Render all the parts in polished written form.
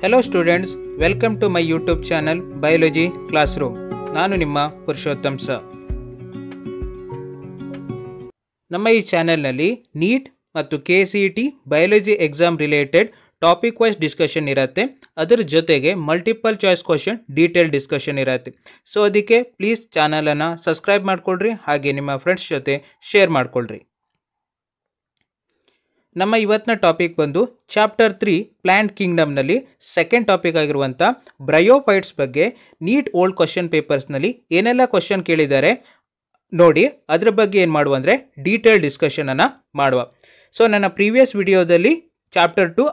Hello students, welcome to my YouTube channel Biology Classroom. ನಾನು ನಿಮ್ಮ Purushottam sir. ನಮ್ಮ ಈ ಚಾನೆಲ್ನಲ್ಲಿ ನೀಟ್ ಮತ್ತು KCET biology exam related topic wise discussion ಇರುತ್ತೆ. ಅದರ ಜೊತೆಗೆ multiple choice question detail discussion ಇರುತ್ತೆ. ಸೊ ಅದಕ್ಕೆ ಪ್ಲೀಸ್ ಚಾನಲನ್ನು ಸಬ್ಸ್ಕ್ರೈಬ್ ಮಾಡ್ಕೊಳ್ರಿ, ಹಾಗೆ ನಿಮ್ಮ ಫ್ರೆಂಡ್ಸ್ ಜೊತೆ ಶೇರ್ ಮಾಡ್ಕೊಳ್ರಿ. ನಮ್ಮ ಇವತ್ತಿನ ಟಾಪಿಕ್ ಬಂದು ಚಾಪ್ಟರ್ 3 ಪ್ಲಾಂಟ್ ಕಿಂಗ್ಡಮ್ನಲ್ಲಿ ಸೆಕೆಂಡ್ ಟಾಪಿಕ್ ಆಗಿರುವಂಥ ಬ್ರಯೋಫೈಟ್ಸ್ ಬಗ್ಗೆ ನೀಟ್ ಓಲ್ಡ್ ಕ್ವಶನ್ ಪೇಪರ್ಸ್ನಲ್ಲಿ ಏನೆಲ್ಲ ಕ್ವಶನ್ ಕೇಳಿದ್ದಾರೆ ನೋಡಿ, ಅದ್ರ ಬಗ್ಗೆ ಏನು ಮಾಡುವ ಅಂದರೆ ಡೀಟೇಲ್ ಡಿಸ್ಕಷನನ್ನು ಮಾಡುವ. ಸೊ ನನ್ನ ಪ್ರೀವಿಯಸ್ ವಿಡಿಯೋದಲ್ಲಿ ಚಾಪ್ಟರ್ 2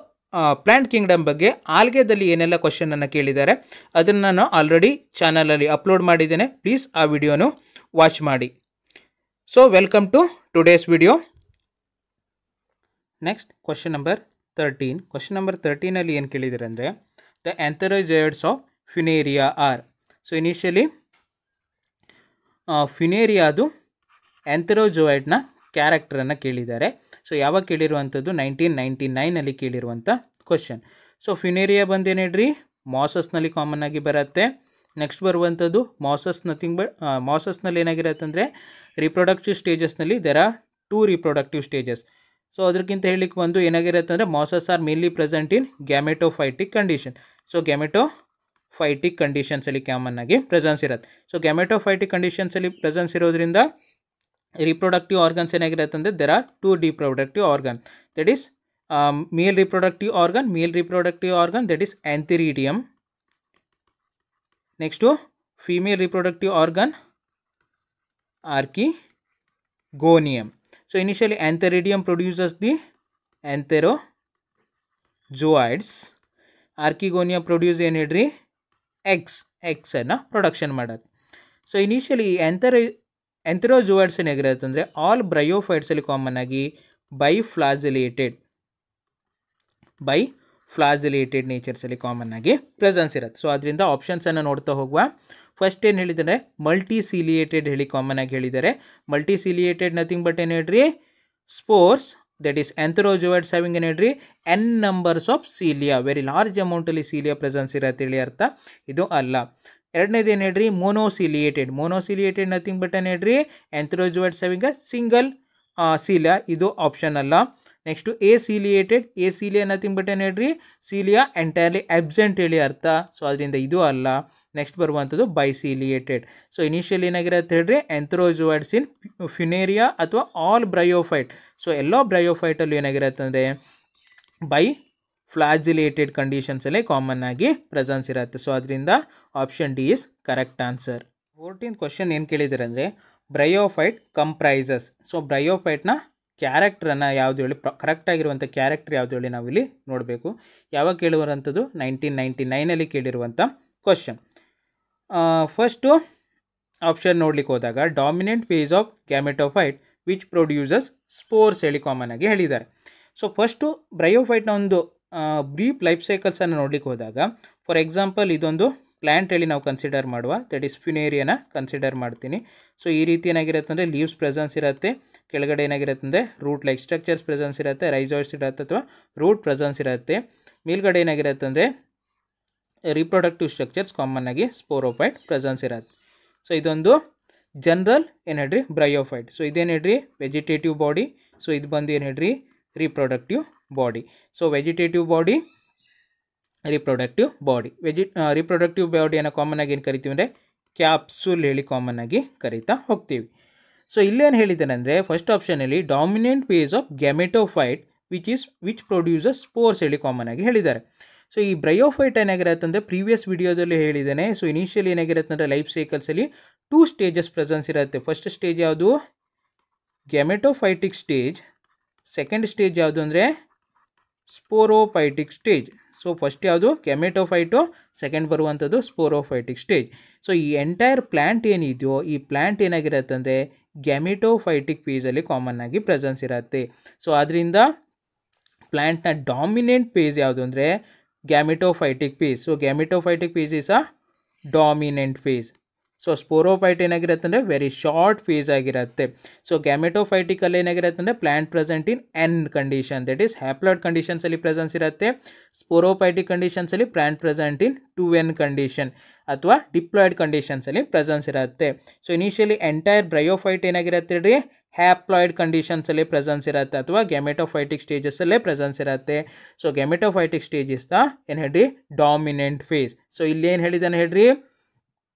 ಪ್ಲಾಂಟ್ ಕಿಂಗ್ಡಮ್ ಬಗ್ಗೆ ಆಲ್ಗೆದಲ್ಲಿ ಏನೆಲ್ಲ ಕ್ವಶನನ್ನು ಕೇಳಿದ್ದಾರೆ ಅದನ್ನು ನಾನು ಆಲ್ರೆಡಿ ಚಾನಲಲ್ಲಿ ಅಪ್ಲೋಡ್ ಮಾಡಿದ್ದೇನೆ. ಪ್ಲೀಸ್ ಆ ವಿಡಿಯೋನು ವಾಚ್ ಮಾಡಿ. So welcome to today's video. Next question number 13. Question number 13ಅಲ್ಲಿ ಏನು ಕೇಳಿದ್ದಾರೆ ಅಂದರೆ the antherozoids of Funaria are. So initially ಫ್ಯುನೇರಿಯಾದು ಆಂಥೆರೋಜಾಯ್ಡ್ನ ಕ್ಯಾರೆಕ್ಟರನ್ನು ಕೇಳಿದ್ದಾರೆ. ಸೊ ಯಾವಾಗ ಕೇಳಿರುವಂಥದ್ದು 1999ಅಲ್ಲಿ ಕೇಳಿರುವಂಥ ಕ್ವಶನ್. ಸೊ ಫ್ಯುನೇರಿಯಾ ಬಂದೇನೇಳ್ರಿ ಮಾಸಸ್ನಲ್ಲಿ ಕಾಮನ್ ಆಗಿ ಬರುತ್ತೆ. ನೆಕ್ಸ್ಟ್ ಬರುವಂಥದ್ದು ಮಾಸಸ್ ಮಾಸಸ್ನಲ್ಲಿ ಏನಾಗಿರುತ್ತೆ ಅಂದರೆ ರಿಪ್ರೊಡಕ್ಟಿವ್ ಸ್ಟೇಜಸ್ನಲ್ಲಿ there are 2 reproductive stages. So ಅದಕ್ಕಿಂತ ಹೇಳಲಿಕ್ಕೆ ಬಂದು ಏನಾಗಿರುತ್ತೆ ಅಂದರೆ mosses are mainly present in ಗ್ಯಾಮೆಟೋಫೈಟಿಕ್ condition. So gametophytic ಕಂಡೀಷನ್ಸಲ್ಲಿ ಕಾಮನ್ ಆಗಿ ಪ್ರೆಸೆನ್ಸ್ ಇರುತ್ತೆ. ಸೊ ಗ್ಯಾಮೆಟೋಫೈಟಿಕ್ ಕಂಡೀಷನ್ಸಲ್ಲಿ ಪ್ರೆಸೆನ್ಸ್ ಇರೋದ್ರಿಂದ ರಿಪ್ರೊಡಕ್ಟಿವ್ ಆರ್ಗನ್ಸ್ ಏನಾಗಿರುತ್ತೆ ಅಂದರೆ there are 2 reproductive organ, that is male reproductive organ that is antheridium. Next female reproductive organ archegonium. So initially Antheridium produces the antherozoids. Archegonia produce ಏನಡ್ರಿ eggs ಅನ್ನು production ಮಾಡೋದು. So initially antherozoids ಏನಾಗಿರುತ್ತೆ ಅಂದರೆ all ಬ್ರಯೋಫೈಟ್ಸಲ್ಲಿ common ಆಗಿ biflagellated ನೇಚರ್ಸಲ್ಲಿ common ಆಗಿ presence ಇರುತ್ತೆ. ಸೊ ಅದರಿಂದ ಆಪ್ಷನ್ಸನ್ನು ನೋಡ್ತಾ ಹೋಗುವ. ಫಸ್ಟ್ ಏನು ಹೇಳಿದ್ದಾರೆ ಮಲ್ಟಿಸಿಲಿಯೇಟೆಡ್ ಹೇಳಿ ಕಾಮನ್ ಆಗಿ ಹೇಳಿದ್ದಾರೆ. ಮಲ್ಟಿಸಿಲಿಯೇಟೆಡ್ ನಥಿಂಗ್ ಬಟ್ ಏನು ಹೇಳ್ರಿ spores, that is antherozoids having ಏನು ಹೇಳ್ರಿ n numbers of cilia, very large ಅಮೌಂಟಲ್ಲಿ ಸೀಲಿಯಾ ಪ್ರೆಸೆನ್ಸ್ ಇರುತ್ತೆ ಹೇಳಿ ಅರ್ಥ. ಇದು ಅಲ್ಲ. ಎರಡನೇದು ಏನು ಹೇಳ್ರಿ ಮೋನೋಸಿಲಿಯೇಟೆಡ್ ನಥಿಂಗ್ ಬಟ್ ಏನು ಹೇಳ್ರಿ ಆಂಥೆರೋಜೋಯ್ಡ್ಸ್ ಹ್ಯಾವಿಂಗ್ ಅ ಸಿಂಗಲ್ ಸೀಲಿಯಾ, ಇದು ಆಪ್ಷನ್ ಅಲ್ಲ. ನೆಕ್ಸ್ಟು ಎಸಿಲಿಯಾ ನಥಿಂಗ್ ಬಟ್ ಏನು ಹೇಳ್ರಿ ಸೀಲಿಯಾ ಎಂಟೈರ್ಲಿ ಅಬ್ಸೆಂಟ್ ಹೇಳಿ ಅರ್ಥ. ಸೊ ಅದರಿಂದ ಇದು ಅಲ್ಲ. ನೆಕ್ಸ್ಟ್ ಬರುವಂಥದ್ದು ಬೈಸಿಲಿಯೇಟೆಡ್. ಸೊ ಇನಿಷಿಯಲ್ ಏನಾಗಿರುತ್ತೆ ಹೇಳ್ರಿ ಆಂಥೆರೋಜೋಯ್ಡ್ಸ್ ಇನ್ ಫ್ಯುನೇರಿಯಾ ಅಥವಾ ಆಲ್ ಬ್ರಯೋಫೈಟ್. ಸೊ ಎಲ್ಲ ಬ್ರಯೋಫೈಟಲ್ಲಿ ಏನಾಗಿರುತ್ತೆ ಅಂದರೆ ಬೈಫ್ಲಾಜಿಲೇಟೆಡ್ ಕಂಡೀಷನ್ಸಲ್ಲೇ ಕಾಮನ್ ಆಗಿ ಪ್ರೆಸೆನ್ಸ್ ಇರುತ್ತೆ. ಸೊ ಅದರಿಂದ option D is correct answer. 14th question ಏನು ಕೇಳಿದ್ದಾರೆ ಅಂದರೆ ಬ್ರಯೋಫೈಟ್ ಕಂಪ್ರೈಸಸ್. ಸೊ ಬ್ರಯೋಫೈಟ್ನ ಕ್ಯಾರೆಕ್ಟ್ರನ್ನು ಯಾವುದು ಹೇಳಿ ಕರೆಕ್ಟಾಗಿರುವಂಥ ಕ್ಯಾರೆಕ್ಟರ್ ಯಾವುದು ಹೇಳಿ ನಾವಿಲ್ಲಿ ನೋಡಬೇಕು. ಯಾವಾಗ ಕೇಳುವಂಥದ್ದು 1999ಅಲ್ಲಿ ಕೇಳಿರುವಂಥ ಕ್ವಶನ್. ಫಸ್ಟು ಆಪ್ಷನ್ ನೋಡ್ಲಿಕ್ಕೆ ಹೋದಾಗ dominant phase of gametophyte which produces spores ಹೇಳಿ ಕಾಮನ್ ಆಗಿ ಹೇಳಿದ್ದಾರೆ. ಸೊ ಫಸ್ಟು ಬ್ರಯೋಫೈಟ್ನ ಒಂದು ಬ್ರೀಫ್ ಲೈಫ್ ಸೈಕಲ್ಸನ್ನು ನೋಡ್ಲಿಕ್ಕೆ ಹೋದಾಗ ಫಾರ್ ಎಕ್ಸಾಂಪಲ್ ಇದೊಂದು ಪ್ಲ್ಯಾಂಟ್ ಹೇಳಿ ನಾವು ಕನ್ಸಿಡರ್ ಮಾಡುವ, ದಟ್ ಈಸ್ ಫ್ಯುನೇರಿಯಾನ ಕನ್ಸಿಡರ್ ಮಾಡ್ತೀನಿ. ಸೊ ಈ ರೀತಿ ಏನಾಗಿರುತ್ತೆ ಅಂದರೆ ಲೀವ್ಸ್ ಪ್ರೆಸೆನ್ಸ್ ಇರುತ್ತೆ, ಕೆಳಗಡೆ ಏನಾಗಿರುತ್ತೆ ಅಂದರೆ ರೂಟ್ ಲೈಕ್ ಸ್ಟ್ರಕ್ಚರ್ಸ್ ಪ್ರೆಸೆನ್ಸ್ ಇರುತ್ತೆ, ರೈಜಾಯ್ಡ್ಸ್ ಇರುತ್ತೆ ಅಥವಾ ರೂಟ್ ಪ್ರೆಸೆನ್ಸ್ ಇರುತ್ತೆ. ಮೇಲ್ಗಡೆ ಏನಾಗಿರುತ್ತೆ ಅಂದರೆ ರಿಪ್ರೊಡಕ್ಟಿವ್ ಸ್ಟ್ರಕ್ಚರ್ಸ್ ಕಾಮನ್ ಆಗಿ ಸ್ಪೋರೋಫೈಟ್ ಪ್ರೆಸೆನ್ಸ್ ಇರುತ್ತೆ. ಸೊ ಇದೊಂದು ಜನರಲ್ ಏನು ಹೇಳ್ರಿ ಬ್ರಯೋಫೈಟ್. ಸೊ ಇದೇನು ಹೇಳ್ರಿ ವೆಜಿಟೇಟಿವ್ ಬಾಡಿ. ಸೊ ಇದು ಬಂದು ಏನು ಹೇಳ್ರಿ reproductive body. So vegetative body, reproductive ಬಾಡಿಯನ್ನು ಕಾಮನ್ ಆಗಿ ಏನು ಕರಿತೀವಿ ಅಂದರೆ ಕ್ಯಾಪ್ಸುಲ್ ಹೇಳಿ ಕಾಮನ್ ಆಗಿ ಕರಿತಾ ಹೋಗ್ತೀವಿ. ಸೊ ಇಲ್ಲೇನು ಹೇಳಿದ್ದಾನೆ ಅಂದರೆ ಫಸ್ಟ್ ಆಪ್ಷನಲ್ಲಿ dominant phase of gametophyte which produces spores ಹೇಳಿ ಕಾಮನ್ ಆಗಿ ಹೇಳಿದ್ದಾರೆ. ಸೊ ಈ ಬ್ರಯೋಫೈಟ್ ಏನಾಗಿರುತ್ತೆ ಅಂದರೆ ಪ್ರೀವಿಯಸ್ ವಿಡಿಯೋದಲ್ಲಿ ಹೇಳಿದ್ದಾನೆ. ಸೊ ಇನಿಷಿಯಲಿ ಏನಾಗಿರುತ್ತೆ ಅಂದರೆ ಲೈಫ್ ಸೈಕಲ್ಸಲ್ಲಿ 2 ಸ್ಟೇಜಸ್ ಪ್ರೆಸೆನ್ಸ್ ಇರುತ್ತೆ. ಫಸ್ಟ್ ಸ್ಟೇಜ್ ಯಾವುದು ಗ್ಯಾಮೆಟೋಫೈಟಿಕ್ ಸ್ಟೇಜ್, ಸೆಕೆಂಡ್ ಸ್ಟೇಜ್ ಯಾವುದು ಅಂದರೆ ಸ್ಪೋರೋಫೈಟಿಕ್ ಸ್ಟೇಜ್. ಸೊ ಫಸ್ಟ್ ಯಾವುದು ಗ್ಯಾಮೆಟೋಫೈಟು, ಸೆಕೆಂಡ್ ಬರುವಂಥದ್ದು ಸ್ಪೋರೋಫೈಟಿಕ್ ಸ್ಟೇಜ್. ಸೊ ಈ ಎಂಟೈರ್ ಪ್ಲ್ಯಾಂಟ್ ಏನಿದೆಯೋ ಈ ಪ್ಲ್ಯಾಂಟ್ ಏನಾಗಿರುತ್ತೆ ಅಂದರೆ ಗ್ಯಾಮೆಟೋಫೈಟಿಕ್ ಫೇಸಲ್ಲಿ ಕಾಮನ್ ಆಗಿ ಪ್ರೆಸೆನ್ಸ್ ಇರುತ್ತೆ. ಸೊ ಅದರಿಂದ ಪ್ಲ್ಯಾಂಟ್ನ ಡಾಮಿನೆಂಟ್ ಫೇಸ್ ಯಾವುದು ಅಂದರೆ gametophytic phase. So gametophytic phase is a dominant phase. So sporophyte ಏನಾಗಿರುತ್ತೆ ಅಂದರೆ ವೆರಿ ಶಾರ್ಟ್ ಫೇಸ್ ಆಗಿರುತ್ತೆ. ಸೊ ಗ್ಯಾಮೆಟೋಫೈಟಿಕಲ್ಲಿ ಏನಾಗಿರುತ್ತೆ ಅಂದರೆ plant present in n condition, that is haploid ಕಂಡೀಷನ್ಸಲ್ಲಿ ಪ್ರೆಸೆನ್ಸ್ ಇರುತ್ತೆ. ಸ್ಪೋರೋಫೈಟಿಕ್ ಕಂಡೀಷನ್ಸಲ್ಲಿ plant present in 2n condition ಅಥವಾ ಡಿಪ್ಲಾಯ್ಡ್ ಕಂಡೀಷನ್ಸಲ್ಲಿ ಪ್ರೆಸೆನ್ಸ್ ಇರುತ್ತೆ. ಸೊ ಇನಿಷಿಯಲಿ ಎಂಟೈರ್ ಬ್ರಯೋಫೈಟ್ ಏನಾಗಿರುತ್ತೆ ರೀ ಹ್ಯಾಪ್ಲಾಯ್ಡ್ ಕಂಡೀಷನ್ಸಲ್ಲಿ ಪ್ರೆಸೆನ್ಸ್ ಇರುತ್ತೆ ಅಥವಾ ಗ್ಯಾಮೆಟೋಫೈಟಿಕ್ ಸ್ಟೇಜಸ್ಸಲ್ಲೇ ಪ್ರೆಸೆನ್ಸ್ ಇರುತ್ತೆ. So gametophytic stage is the ಏನು ಹೇಳ್ರಿ ಡಾಮಿನೆಂಟ್ ಫೇಸ್. ಸೊ ಇಲ್ಲಿ ಏನು ಹೇಳಿದಾನೆ ಹೇಳ್ರಿ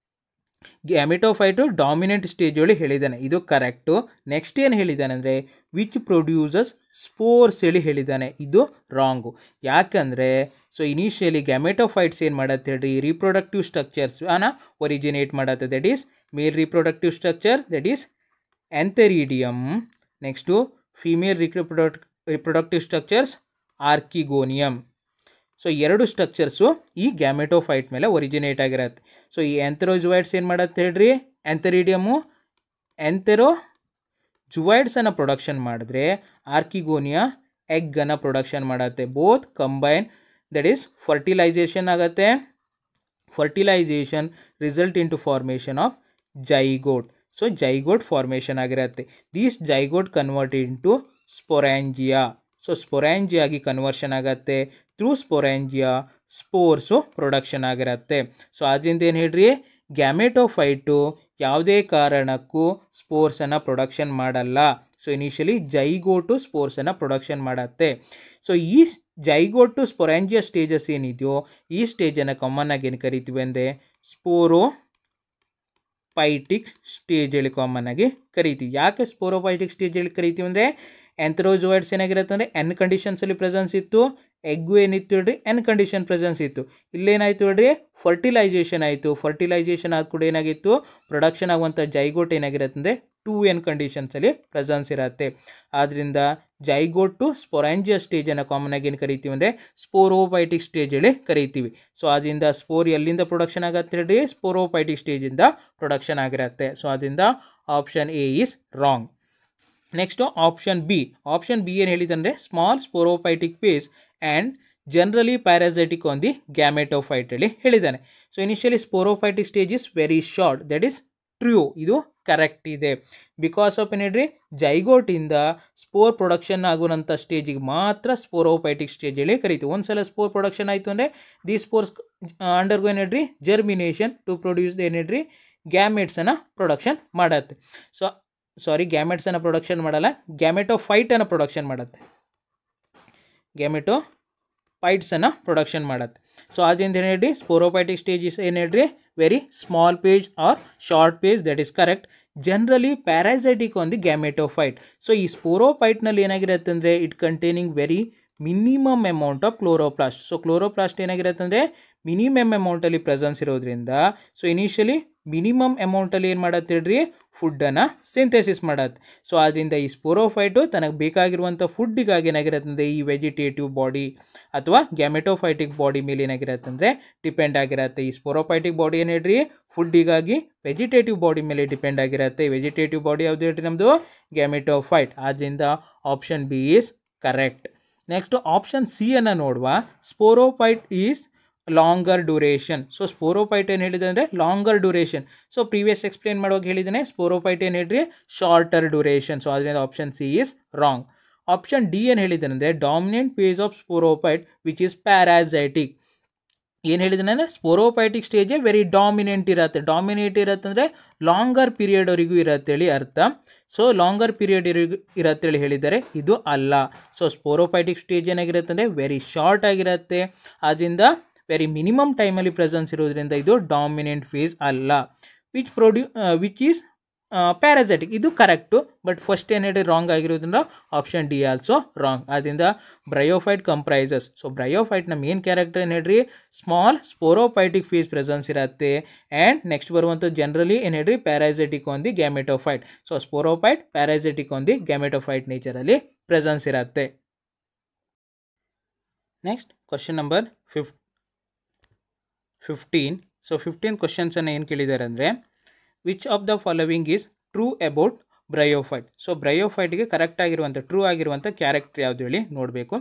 ಗ್ಯಾಮೆಟೋಫೈಟು ಡಾಮಿನೆಂಟ್ ಸ್ಟೇಜ್ ಒಳಗೆ ಹೇಳಿದ್ದಾನೆ, ಇದು ಕರೆಕ್ಟು. ನೆಕ್ಸ್ಟ್ ಏನು ಹೇಳಿದ್ದಾನೆ ಅಂದರೆ ವಿಚ್ ಪ್ರೊಡ್ಯೂಸಸ್ ಸ್ಪೋರ್ಸ್ ಹೇಳಿ ಹೇಳಿದ್ದಾನೆ, ಇದು ರಾಂಗು. ಯಾಕಂದರೆ ಸೊ ಇನಿಷಿಯಲಿ ಗ್ಯಾಮೆಟೋಫೈಟ್ಸ್ ಏನು ಮಾಡತ್ತೆ ಹೇಳ್ರಿ ರೀಪ್ರೊಡಕ್ಟಿವ್ ಸ್ಟ್ರಕ್ಚರ್ಸ್ ಒರಿಜಿನೇಟ್ ಮಾಡತ್ತೆ, that is male reproductive structure that is antheridium. Next female reproductive structures archegonium. So ಎರಡು ಸ್ಟ್ರಕ್ಚರ್ಸು ಈ ಗ್ಯಾಮೆಟೋಫೈಟ್ ಮೇಲೆ ಒರಿಜಿನೇಟ್ ಆಗಿರತ್ತೆ. ಸೊ ಈ ಆಂಥೆರೋಜುವೈಡ್ಸ್ ಏನು ಮಾಡತ್ತೆ ಹೇಳ್ರಿ ಆಂಥೆರಿಡಿಯಮು ಆಂಥೆರೋಜುವೈಡ್ಸನ್ನು ಪ್ರೊಡಕ್ಷನ್ ಮಾಡಿದ್ರೆ ಆರ್ಕಿಗೋನಿಯಾ ಎಗ್ಗನ್ನು ಪ್ರೊಡಕ್ಷನ್ ಮಾಡುತ್ತೆ. Both combine that is fertilisation ಆಗುತ್ತೆ. Fertilisation result into formation of zygote. So zygote formation ಆಗಿರುತ್ತೆ. These zygote convert into sporangia. So ಸ್ಪೊರಾಂಜಿಯಾಗಿ ಕನ್ವರ್ಷನ್ ಆಗುತ್ತೆ. ಥ್ರೂ ಸ್ಪೊರಾಂಜಿಯಾ ಸ್ಪೋರ್ಸು ಪ್ರೊಡಕ್ಷನ್ ಆಗಿರುತ್ತೆ. ಸೊ ಅದರಿಂದ ಏನು ಹೇಳ್ರಿ ಗ್ಯಾಮೆಟೋಫೈಟು ಯಾವುದೇ ಕಾರಣಕ್ಕೂ ಸ್ಪೋರ್ಸನ್ನು ಪ್ರೊಡಕ್ಷನ್ ಮಾಡಲ್ಲ. ಸೊ ಇನಿಷಿಯಲಿ ಜೈಗೋಟು ಸ್ಪೋರ್ಸನ್ನು ಪ್ರೊಡಕ್ಷನ್ ಮಾಡುತ್ತೆ. ಸೊ ಈ ಜೈಗೋಟು ಸ್ಪೊರಾಂಜಿಯಾ ಸ್ಟೇಜಸ್ ಏನಿದೆಯೋ ಈ ಸ್ಟೇಜನ್ನು ಕಾಮನ್ ಆಗಿ ಏನು ಕರಿತೀವಿ ಅಂದರೆ ಸ್ಪೋರೋಫೈಟಿಕ್ ಸ್ಟೇಜ್ ಹೇಳಿ ಕಾಮನ್ ಆಗಿ ಕರಿತೀವಿ. ಯಾಕೆ ಸ್ಪೋರೋಫೈಟಿಕ್ ಸ್ಟೇಜ್ ಹೇಳಿ ಕರಿತೀವಿ ಅಂದರೆ ಆಂಥೆರೋಜುವೈಡ್ಸ್ ಏನಾಗಿರುತ್ತೆ ಅಂದರೆ ಎನ್ ಕಂಡೀಷನ್ಸಲ್ಲಿ ಪ್ರೆಸೆನ್ಸ್ ಇತ್ತು, ಎಗ್ಗು ಏನಿತ್ತು ಹೇಳ್ರಿ ಎನ್ ಕಂಡೀಷನ್ ಪ್ರೆಸೆನ್ಸ್ ಇತ್ತು. ಇಲ್ಲೇನಾಯಿತು ಹೇಳ್ರಿ ಫರ್ಟಿಲೈಸೇಷನ್ ಆಯಿತು. ಫರ್ಟಿಲೈಸೇಷನ್ ಆದ ಕೂಡ ಏನಾಗಿತ್ತು ಪ್ರೊಡಕ್ಷನ್ ಆಗುವಂಥ ಜೈಗೋಟ್ ಏನಾಗಿರುತ್ತೆ ಅಂದರೆ 2n ಕಂಡೀಷನ್ಸಲ್ಲಿ ಪ್ರೆಸೆನ್ಸ್ ಇರುತ್ತೆ. ಆದ್ದರಿಂದ ಜೈಗೋಟ್ ಟು ಸ್ಪೊರಾಂಜಿಯಾ ಸ್ಟೇಜನ್ನು ಕಾಮನ್ ಆಗಿ ಏನು ಕರಿತೀವಿ ಅಂದರೆ ಸ್ಪೋರೋಫೈಟಿಕ್ ಸ್ಟೇಜ್ ಹೇಳಿ ಕರಿತೀವಿ. ಸೊ ಅದರಿಂದ ಸ್ಪೋರ್ ಎಲ್ಲಿಂದ ಪ್ರೊಡಕ್ಷನ್ ಆಗುತ್ತೆ ಹೇಳ್ರಿ ಸ್ಪೋರೋಫೈಟಿಕ್ ಸ್ಟೇಜಿಂದ ಪ್ರೊಡಕ್ಷನ್ ಆಗಿರುತ್ತೆ. ಸೊ ಅದರಿಂದ option A is wrong. Next option B. Option B ಏನು ಹೇಳಿದಂದರೆ small sporophytic phase and generally parasitic on the gametophyte ಹೇಳಿ ಹೇಳಿದ್ದಾನೆ. So initially sporophytic stage is very short, that is true, ಇದು correct ಇದೆ. Because of ಏನು ಹೇಳ್ರಿ ಜೈಗೋಟಿಂದ spore production ಆಗುವಂಥ ಸ್ಟೇಜಿಗೆ ಮಾತ್ರ ಸ್ಪೋರೋಫೈಟಿಕ್ ಸ್ಟೇಜ್ ಹೇಳಿ ಕರಿತೀವಿ. ಒಂದ್ಸಲ ಸ್ಪೋರ್ ಪ್ರೊಡಕ್ಷನ್ ಆಯಿತು ಅಂದರೆ ದಿ ಸ್ಪೋರ್ಸ್ ಅಂಡರ್ಗೋ ಏನು ಹೇಳ್ರಿ ಜರ್ಮಿನೇಷನ್ ಟು ಪ್ರೊಡ್ಯೂಸ್ ಏನು ಹೇಳ್ರಿ ಗ್ಯಾಮೆಟ್ಸನ್ನು ಪ್ರೊಡಕ್ಷನ್ ಮಾಡತ್ತೆ. ಸೊ ಗ್ಯಾಮೆಟ್ಸನ್ನು ಪ್ರೊಡಕ್ಷನ್ ಮಾಡಲ್ಲ, ಗ್ಯಾಮೆಟೋಫೈಟನ್ನು ಪ್ರೊಡಕ್ಷನ್ ಮಾಡುತ್ತೆ, ಗ್ಯಾಮೆಟೋಫೈಟ್ಸನ್ನು ಪ್ರೊಡಕ್ಷನ್ ಮಾಡುತ್ತೆ. ಸೊ ಅದರಿಂದ ಏನು ಹೇಳ್ರಿ ಸ್ಪೋರೋಫೈಟಿಕ್ ಸ್ಟೇಜಸ್ ಏನು ಹೇಳ್ರಿ very small phase or short phase, that is correct. Generally parasitic on the gametophyte. So ಈ ಸ್ಪೋರೋಫೈಟ್ನಲ್ಲಿ ಏನಾಗಿರುತ್ತೆ ಅಂದರೆ it containing very minimum amount of chloroplast. So chloroplast ಏನಾಗಿರುತ್ತೆ ಅಂದರೆ ಮಿನಿಮಮ್ ಅಮೌಂಟಲ್ಲಿ ಪ್ರೆಸೆನ್ಸ್ ಇರೋದ್ರಿಂದ ಸೊ ಇನಿಷಿಯಲಿ ಮಿನಿಮಮ್ ಅಮೌಂಟಲ್ಲಿ ಏನು ಮಾಡತ್ತೆ ಹೇಳ್ರಿ ಫುಡ್ಡನ್ನು ಸಿಂಥೆಸಿಸ್ ಮಾಡತ್ತೆ. ಸೊ ಆದ್ದರಿಂದ ಈ ಸ್ಪೋರೋಫೈಟು ತನಗೆ ಬೇಕಾಗಿರುವಂಥ ಫುಡ್ಡಿಗಾಗಿ ಏನಾಗಿರುತ್ತೆ ಅಂದರೆ ಈ ವೆಜಿಟೇಟಿವ್ ಬಾಡಿ ಅಥವಾ ಗ್ಯಾಮೆಟೋಫೈಟಿಕ್ ಬಾಡಿ ಮೇಲೆ ಏನಾಗಿರುತ್ತೆ ಅಂದರೆ ಡಿಪೆಂಡ್ ಆಗಿರುತ್ತೆ. ಈ ಸ್ಪೋರೋಫೈಟಿಕ್ ಬಾಡಿ ಏನು ಹೇಳ್ರಿ ಫುಡ್ಡಿಗಾಗಿ ವೆಜಿಟೇಟಿವ್ ಬಾಡಿ ಮೇಲೆ ಡಿಪೆಂಡ್ ಆಗಿರುತ್ತೆ. ವೆಜಿಟೇಟಿವ್ ಬಾಡಿ ಯಾವುದು ಹೇಳ್ರಿ ನಮ್ಮದು ಗ್ಯಾಮೆಟೋಫೈಟ್. ಆದ್ದರಿಂದ option B is correct. Next option C ಅನ್ನು ನೋಡುವ. Sporophyte is longer duration. So sporophyte ಏನು ಹೇಳಿದೆ ಅಂದರೆ longer duration. So previous explain ಮಾಡುವಾಗ ಹೇಳಿದ್ದೇನೆ ಸ್ಪೋರೋಫೈಟ್ ಏನು ಹೇಳ್ರಿ ಶಾರ್ಟರ್ ಡ್ಯೂರೇಷನ್. ಸೊ ಅದರಿಂದ option C is wrong. Option D ಏನು ಹೇಳಿದ್ದಾನೆ ಅಂದರೆ dominant phase of sporophyte which is parasitic. ಏನು ಹೇಳಿದ್ದಾನೆ ಅಂದರೆ ಸ್ಪೋರೋಫೈಟಿಕ್ ಸ್ಟೇಜೇ ವೆರಿ ಡಾಮಿನೆಂಟ್ ಇರುತ್ತೆ. ಡಾಮಿನೇಟ್ ಇರುತ್ತೆ ಅಂದರೆ ಲಾಂಗರ್ ಪೀರಿಯಡ್ವರೆಗೂ ಇರತ್ತೇಳಿ ಅರ್ಥ. ಸೊ ಲಾಂಗರ್ ಪೀರಿಯಡ್ ಇರತ್ತೇಳಿ ಹೇಳಿದ್ದಾರೆ, ಇದು ಅಲ್ಲ. ಸೊ ಸ್ಪೋರೋಫೈಟಿಕ್ ಸ್ಟೇಜ್ ಏನಾಗಿರುತ್ತೆ ಅಂದರೆ ವೆರಿ ಶಾರ್ಟ್ ಆಗಿರುತ್ತೆ. ಆದ್ದರಿಂದ ವೆರಿ ಮಿನಿಮಮ್ ಟೈಮಲ್ಲಿ ಪ್ರೆಸೆನ್ಸ್ ಇರೋದ್ರಿಂದ ಇದು ಡಾಮಿನೆಂಟ್ ಫೇಸ್ ಅಲ್ಲ. ವಿಚ್ ಈಸ್ ಪ್ಯಾರಾಸೈಟಿಕ್, ಇದು ಕರೆಕ್ಟು. ಬಟ್ ಫಸ್ಟ್ ಏನು ಹೇಳಿ ರಾಂಗ್ ಆಗಿರೋದ್ರಿಂದ ಆಪ್ಷನ್ ಡಿ ಆಲ್ಸೋ ರಾಂಗ್. ಆದ್ದರಿಂದ ಬ್ರಯೋಫೈಟ್ ಕಂಪ್ರೈಸಸ್. ಸೊ ಬ್ರಯೋಫೈಟ್ನ ಮೇನ್ ಕ್ಯಾರೆಕ್ಟರ್ ಏನು ಹೇಳ್ರಿ ಸ್ಮಾಲ್ ಸ್ಪೋರೋಫೈಟಿಕ್ ಫೇಸ್ ಪ್ರೆಸೆನ್ಸ್ ಇರುತ್ತೆ. ಆ್ಯಂಡ್ ನೆಕ್ಸ್ಟ್ ಬರುವಂಥ ಜನರಲಿ ಏನು ಹೇಳ್ರಿ parasitic on the gametophyte. So sporophyte parasitic on the gametophyte ನೇಚರಲ್ಲಿ ಪ್ರೆಸೆನ್ಸ್ ಇರುತ್ತೆ. Next question number 15. ಸೊ 15 ಕ್ವಶನ್ಸನ್ನು ಏನು ಕೇಳಿದ್ದಾರೆ ಅಂದರೆ which of the following is true about bryophyte. So ಬ್ರಯೋಫೈಟ್ಗೆ ಕರೆಕ್ಟ್ ಆಗಿರುವಂಥ ಟ್ರೂ ಆಗಿರುವಂಥ ಕ್ಯಾರೆಕ್ಟರ್ ಯಾವುದು ಹೇಳಿ ನೋಡಬೇಕು.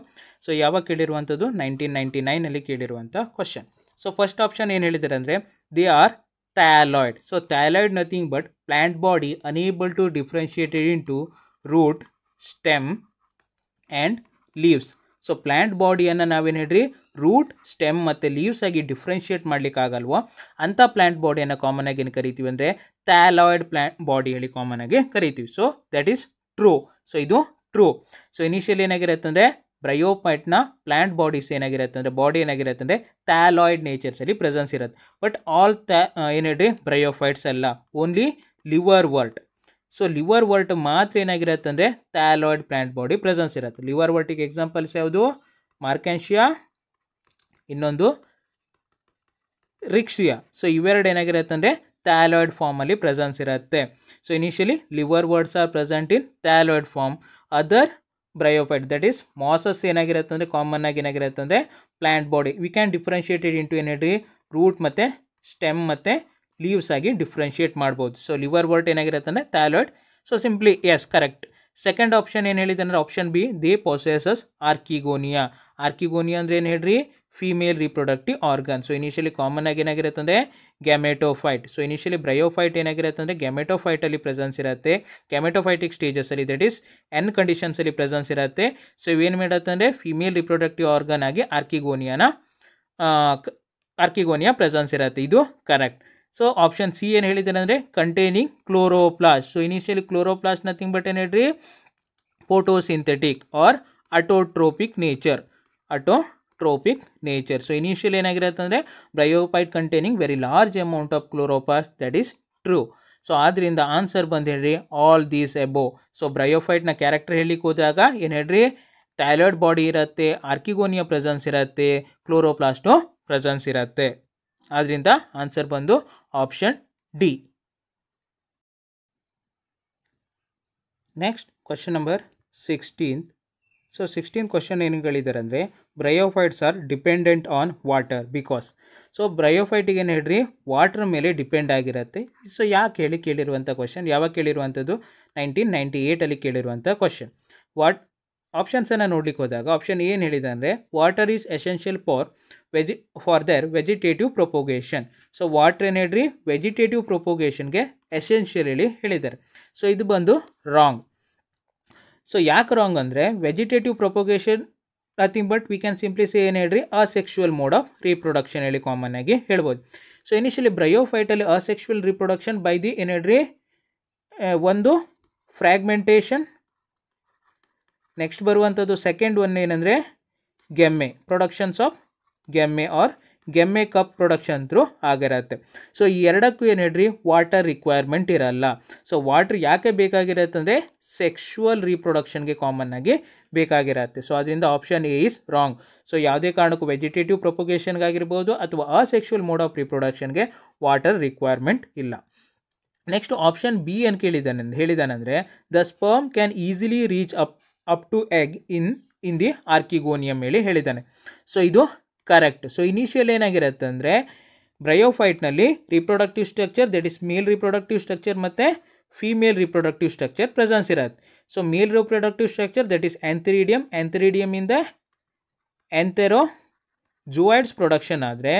ಸೊ ಯಾವಾಗ ಕೇಳಿರುವಂಥದ್ದು 1999 ಕೇಳಿರುವಂಥ ಕ್ವಶನ್. ಸೊ ಫಸ್ಟ್ ಆಪ್ಷನ್ ಏನು ಹೇಳಿದ್ದಾರೆ ಅಂದರೆ they are thalloid. So thalloid nothing but plant body unable to differentiate it into root, stem and leaves. So plant ಬಾಡಿಯನ್ನು ನಾವೇನು ಹೇಳ್ರಿ ರೂಟ್, ಸ್ಟೆಮ್ ಮತ್ತು ಲೀವ್ಸ್ ಆಗಿ ಡಿಫ್ರೆನ್ಷಿಯೇಟ್ ಮಾಡ್ಲಿಕ್ಕೆ ಆಗಲ್ವೋ ಅಂಥ ಪ್ಲ್ಯಾಂಟ್ ಬಾಡಿಯನ್ನು ಕಾಮನ್ ಆಗಿ ಏನು ಕರಿತೀವಿ ಅಂದರೆ ಥ್ಯಾಲಾಯ್ಡ್ ಪ್ಲ್ಯಾಂಟ್ ಬಾಡಿ ಹೇಳಿ ಕಾಮನ್ ಆಗಿ ಕರಿತೀವಿ. So that is true. So ಇದು ಟ್ರೂ. ಸೊ ಇನಿಷಿಯಲಿ ಏನಾಗಿರುತ್ತೆ ಅಂದರೆ ಬ್ರಯೋಫೈಟ್ನ ಪ್ಲ್ಯಾಂಟ್ ಬಾಡೀಸ್ ಏನಾಗಿರುತ್ತೆ ಅಂದರೆ ಬಾಡಿ ಏನಾಗಿರುತ್ತೆ ಅಂದರೆ ಥ್ಯಾಲಾಯ್ಡ್ ನೇಚರ್ಸಲ್ಲಿ ಪ್ರೆಸೆನ್ಸ್ ಇರುತ್ತೆ. ಬಟ್ ಆಲ್ ಏನು ಹೇಳ್ರಿ ಬ್ರಯೋಫೈಟ್ಸ್ ಅಲ್ಲ, ಓನ್ಲಿ ಲಿವರ್ ವರ್ಟ್. ಸೊ ಲಿವರ್ ವರ್ಟ್ ಮಾತ್ರ ಏನಾಗಿರುತ್ತೆ ಅಂದರೆ ಥ್ಯಾಲಾಯ್ಡ್ ಪ್ಲ್ಯಾಂಟ್ ಬಾಡಿ ಪ್ರೆಸೆನ್ಸ್ ಇರುತ್ತೆ. ಲಿವರ್ ವರ್ಟಿಗೆ ಎಕ್ಸಾಂಪಲ್ಸ್ ಯಾವುದು? ಮಾರ್ಕ್ಯಾನ್ಶಿಯಾ, ಇನ್ನೊಂದು ರಿಕ್ಸಿಯಾ. ಸೊ ಇವೆರಡು ಏನಾಗಿರುತ್ತೆ ಅಂದರೆ ಥ್ಯಾಲಾಯ್ಡ್ ಫಾರ್ಮಲ್ಲಿ ಪ್ರೆಸೆನ್ಸ್ ಇರುತ್ತೆ. So initially liverworts are present in thalloid form. Other bryophyte that is mosses ಏನಾಗಿರುತ್ತೆ ಅಂದರೆ ಕಾಮನ್ ಆಗಿ ಏನಾಗಿರುತ್ತೆ ಅಂದರೆ plant body we can differentiated into ಏನು ಹೇಳ್ರಿ ರೂಟ್ ಮತ್ತು ಸ್ಟೆಮ್ ಮತ್ತು ಲೀವ್ಸ್ ಆಗಿ ಡಿಫ್ರೆನ್ಷಿಯೇಟ್ ಮಾಡ್ಬೋದು. ಸೊ ಲಿವರ್ ವರ್ಟ್ ಏನಾಗಿರುತ್ತೆ ಅಂದರೆ thalloid. So simply is correct. Second option ಏನು ಹೇಳಿದೆ ಅಂದರೆ option B, they possesses archegonia. Archegonia ಅಂದರೆ ಏನು ಹೇಳ್ರಿ female reproductive organ. So initially common ಆಗಿ ಏನಾಗಿರುತ್ತೆ ಅಂದರೆ ಗ್ಯಾಮೆಟೋಫೈಟ್. ಸೊ ಇನಿಷಿಯಲಿ ಬ್ರಯೋಫೈಟ್ ಏನಾಗಿರುತ್ತೆ ಅಂದರೆ ಗ್ಯಾಮೆಟೋಫೈಟಲ್ಲಿ ಪ್ರೆಸೆನ್ಸ್ ಇರುತ್ತೆ. ಗ್ಯಾಮೆಟೋಫೈಟಿಕ್ ಸ್ಟೇಜಸಲ್ಲಿ ದಟ್ ಈಸ್ ಎನ್ ಕಂಡೀಷನ್ಸಲ್ಲಿ ಪ್ರೆಸೆನ್ಸ್ ಇರುತ್ತೆ. ಸೊ ಇವೇನು ಮಾಡುತ್ತೆ ಅಂದರೆ ಫೀಮೇಲ್ ರಿಪ್ರೊಡಕ್ಟಿವ್ ಆರ್ಗನ್ ಆಗಿ ಆರ್ಕಿಗೋನಿಯಾ ಪ್ರೆಸೆನ್ಸ್ ಇರುತ್ತೆ. ಇದು ಕರೆಕ್ಟ್. ಸೊ ಆಪ್ಷನ್ ಸಿ ಏನು ಹೇಳಿದ್ದಾರೆ ಅಂದರೆ containing chloroplast. So initially chloroplast nothing but ಏನು ಹೇಳ್ರಿ photosynthetic or autotrophic nature. So initially ಏನಾಗಿರುತ್ತೆ ಅಂದರೆ bryophyte containing very large amount of chloroplast. That is true. So ಆದ್ದರಿಂದ ಆನ್ಸರ್ ಬಂದು ಹೇಳ್ರಿ ಆಲ್ ದೀಸ್ ಎಬೋ. ಸೊ ಬ್ರಯೋಫೈಟ್ನ ಕ್ಯಾರೆಕ್ಟರ್ ಹೇಳಿಕ್ಕೆ ಹೋದಾಗ ಏನು ಹೇಳ್ರಿ ಥ್ಯಾಲಾಯ್ಡ್ ಬಾಡಿ ಇರುತ್ತೆ, ಆರ್ಕಿಗೋನಿಯಾ ಪ್ರೆಸೆನ್ಸ್ ಇರುತ್ತೆ, ಕ್ಲೋರೋಪ್ಲಾಸ್ಟು ಪ್ರೆಸೆನ್ಸ್ ಇರುತ್ತೆ. ಆದ್ದರಿಂದ ಆನ್ಸರ್ ಬಂದು option D. Next question number 16. So 16 question ಏನು ಹೇಳಿದ್ದಾರೆ ಅಂದರೆ bryophytes are dependent on water because. So ಬ್ರಯೋಫೈಟಿಗೆ ಏನು ಹೇಳ್ರಿ ವಾಟರ್ ಮೇಲೆ ಡಿಪೆಂಡ್ ಆಗಿರುತ್ತೆ. ಸೊ ಯಾಕೆ ಹೇಳಿ ಕೇಳಿರುವಂಥ ಕ್ವಶನ್, ಯಾವಾಗ ಕೇಳಿರುವಂಥದ್ದು 1998 ಕೇಳಿರುವಂಥ ಕ್ವಶನ್. ಆಪ್ಷನ್ಸನ್ನು ನೋಡ್ಲಿಕ್ಕೆ ಹೋದಾಗ ಆಪ್ಷನ್ ಏನು ಹೇಳಿದೆ ಅಂದರೆ water is essential for their vegetative propagation. So water ಏನು ಹೇಳ್ರಿ ವೆಜಿಟೇಟಿವ್ ಪ್ರೊಪೋಗೇಷನ್ಗೆ ಎಸೆನ್ಷಿಯಲ್ ಹೇಳಿ ಹೇಳಿದ್ದಾರೆ. ಸೊ ಇದು ಬಂದು ರಾಂಗ್. ಸೊ ಯಾಕೆ ರಾಂಗ್ ಅಂದರೆ vegetative propagation nothing but we can simply say ಏನು ಹೇಳ್ರಿ ಅಸೆಕ್ಷುವಲ್ ಮೋಡ್ ಆಫ್ ರೀಪ್ರೊಡಕ್ಷನ್ ಹೇಳಿ ಕಾಮನ್ ಆಗಿ ಹೇಳ್ಬೋದು. ಸೊ ಇನಿಷಿಯಲಿ ಬ್ರಯೋಫೈಟಲ್ಲಿ ಅಸೆಕ್ಷುವಲ್ ರೀಪ್ರೊಡಕ್ಷನ್ ಬೈ ದಿ ಏನು ಹೇಳ್ರಿ ಒಂದು ಫ್ರ್ಯಾಗ್ಮೆಂಟೇಷನ್. ನೆಕ್ಸ್ಟ್ ಬರುವಂಥದ್ದು ಸೆಕೆಂಡ್ ಒನ್ ಏನಂದರೆ gemmae, productions of gemmae or gemmae cup production through ಆಗಿರುತ್ತೆ. ಸೊ ಈ ಎರಡಕ್ಕೂ ಏನು ಹೇಳ್ರಿ ವಾಟರ್ ರಿಕ್ವೈರ್ಮೆಂಟ್ ಇರಲ್ಲ. ಸೊ ವಾಟರ್ ಯಾಕೆ ಬೇಕಾಗಿರುತ್ತೆ ಅಂದರೆ ಸೆಕ್ಷುವಲ್ ರೀಪ್ರೊಡಕ್ಷನ್ಗೆ ಕಾಮನ್ ಆಗಿ ಬೇಕಾಗಿರುತ್ತೆ. ಸೊ ಅದರಿಂದ option A is wrong. So ಯಾವುದೇ ಕಾರಣಕ್ಕೂ ವೆಜಿಟೇಟಿವ್ ಪ್ರೊಪೊಗೇಷನ್ಗಾಗಿರ್ಬೋದು ಅಥವಾ ಅಸೆಕ್ಷುವಲ್ ಮೋಡ್ ಆಫ್ ರೀಪ್ರೊಡಕ್ಷನ್ಗೆ ವಾಟರ್ ರಿಕ್ವೈರ್ಮೆಂಟ್ ಇಲ್ಲ. ನೆಕ್ಸ್ಟ್ ಆಪ್ಷನ್ ಬಿ ಏನು ಹೇಳಿದಾನಂದರೆ the sperm can easily reach up to egg in the archegonium ಹೇಳಿ ಹೇಳಿದ್ದಾನೆ. ಸೊ ಇದು ಕರೆಕ್ಟ್. ಸೊ ಇನಿಷಿಯಲ್ ಏನಾಗಿರುತ್ತೆ ಅಂದರೆ ಬ್ರಯೋಫೈಟ್ನಲ್ಲಿ reproductive structure that is male reproductive structure ಮತ್ತು ಫೀಮೇಲ್ ರಿಪ್ರೊಡಕ್ಟಿವ್ ಸ್ಟ್ರಕ್ಚರ್ ಪ್ರೆಸೆನ್ಸ್ ಇರುತ್ತೆ. So male reproductive structure that is ಆಂಥೆರಿಡಿಯಮಿಂದ antherozoids production ಆದರೆ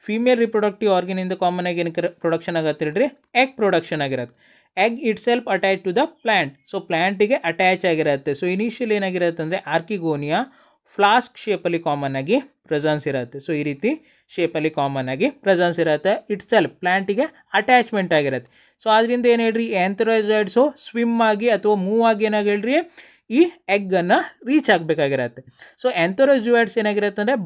ಫೀಮೇಲ್ ರಿಪ್ರೊಡಕ್ಟಿವ್ ಆರ್ಗನಿಂದ ಕಾಮನ್ ಆಗಿ ಏನು ಪ್ರೊಡಕ್ಷನ್ ಆಗತ್ತೆ ಹೇಳ್ರಿ ಎಗ್ ಪ್ರೊಡಕ್ಷನ್ ಆಗಿರುತ್ತೆ. Egg itself attach to the plant. So ಪ್ಲ್ಯಾಂಟಿಗೆ ಅಟ್ಯಾಚ್ ಆಗಿರುತ್ತೆ. ಸೊ ಇನಿಷಿಯಲ್ ಏನಾಗಿರುತ್ತೆ ಅಂದರೆ ಆರ್ಕಿಗೋನಿಯಾ ಫ್ಲಾಸ್ಕ್ ಶೇಪಲ್ಲಿ ಕಾಮನ್ ಆಗಿ ಪ್ರೆಸೆನ್ಸ್ ಇರುತ್ತೆ. ಸೊ ಈ ರೀತಿ ಶೇಪಲ್ಲಿ ಕಾಮನ್ ಆಗಿ ಪ್ರೆಸೆನ್ಸ್ ಇರುತ್ತೆ. ಇಟ್ ಸೆಲ್ಫ್ ಪ್ಲ್ಯಾಂಟಿಗೆ ಅಟ್ಯಾಚ್ಮೆಂಟ್ ಆಗಿರುತ್ತೆ. ಸೊ ಅದರಿಂದ ಏನು ಹೇಳ್ರಿ ಆಂಥೆರೋಜಾಯ್ಡ್ಸು ಸ್ವಿಮ್ ಆಗಿ ಅಥವಾ ಮೂವ್ ಆಗಿ ಏನಾಗಿ ಹೇಳ್ರಿ ಈ ಎಗ್ಗನ್ನು ರೀಚ್ ಆಗಬೇಕಾಗಿರುತ್ತೆ. ಸೊ ಆಂಥೆರೋಜಾಯ್ಡ್ಸ್ ಏನಾಗಿರುತ್ತೆ ಅಂದರೆ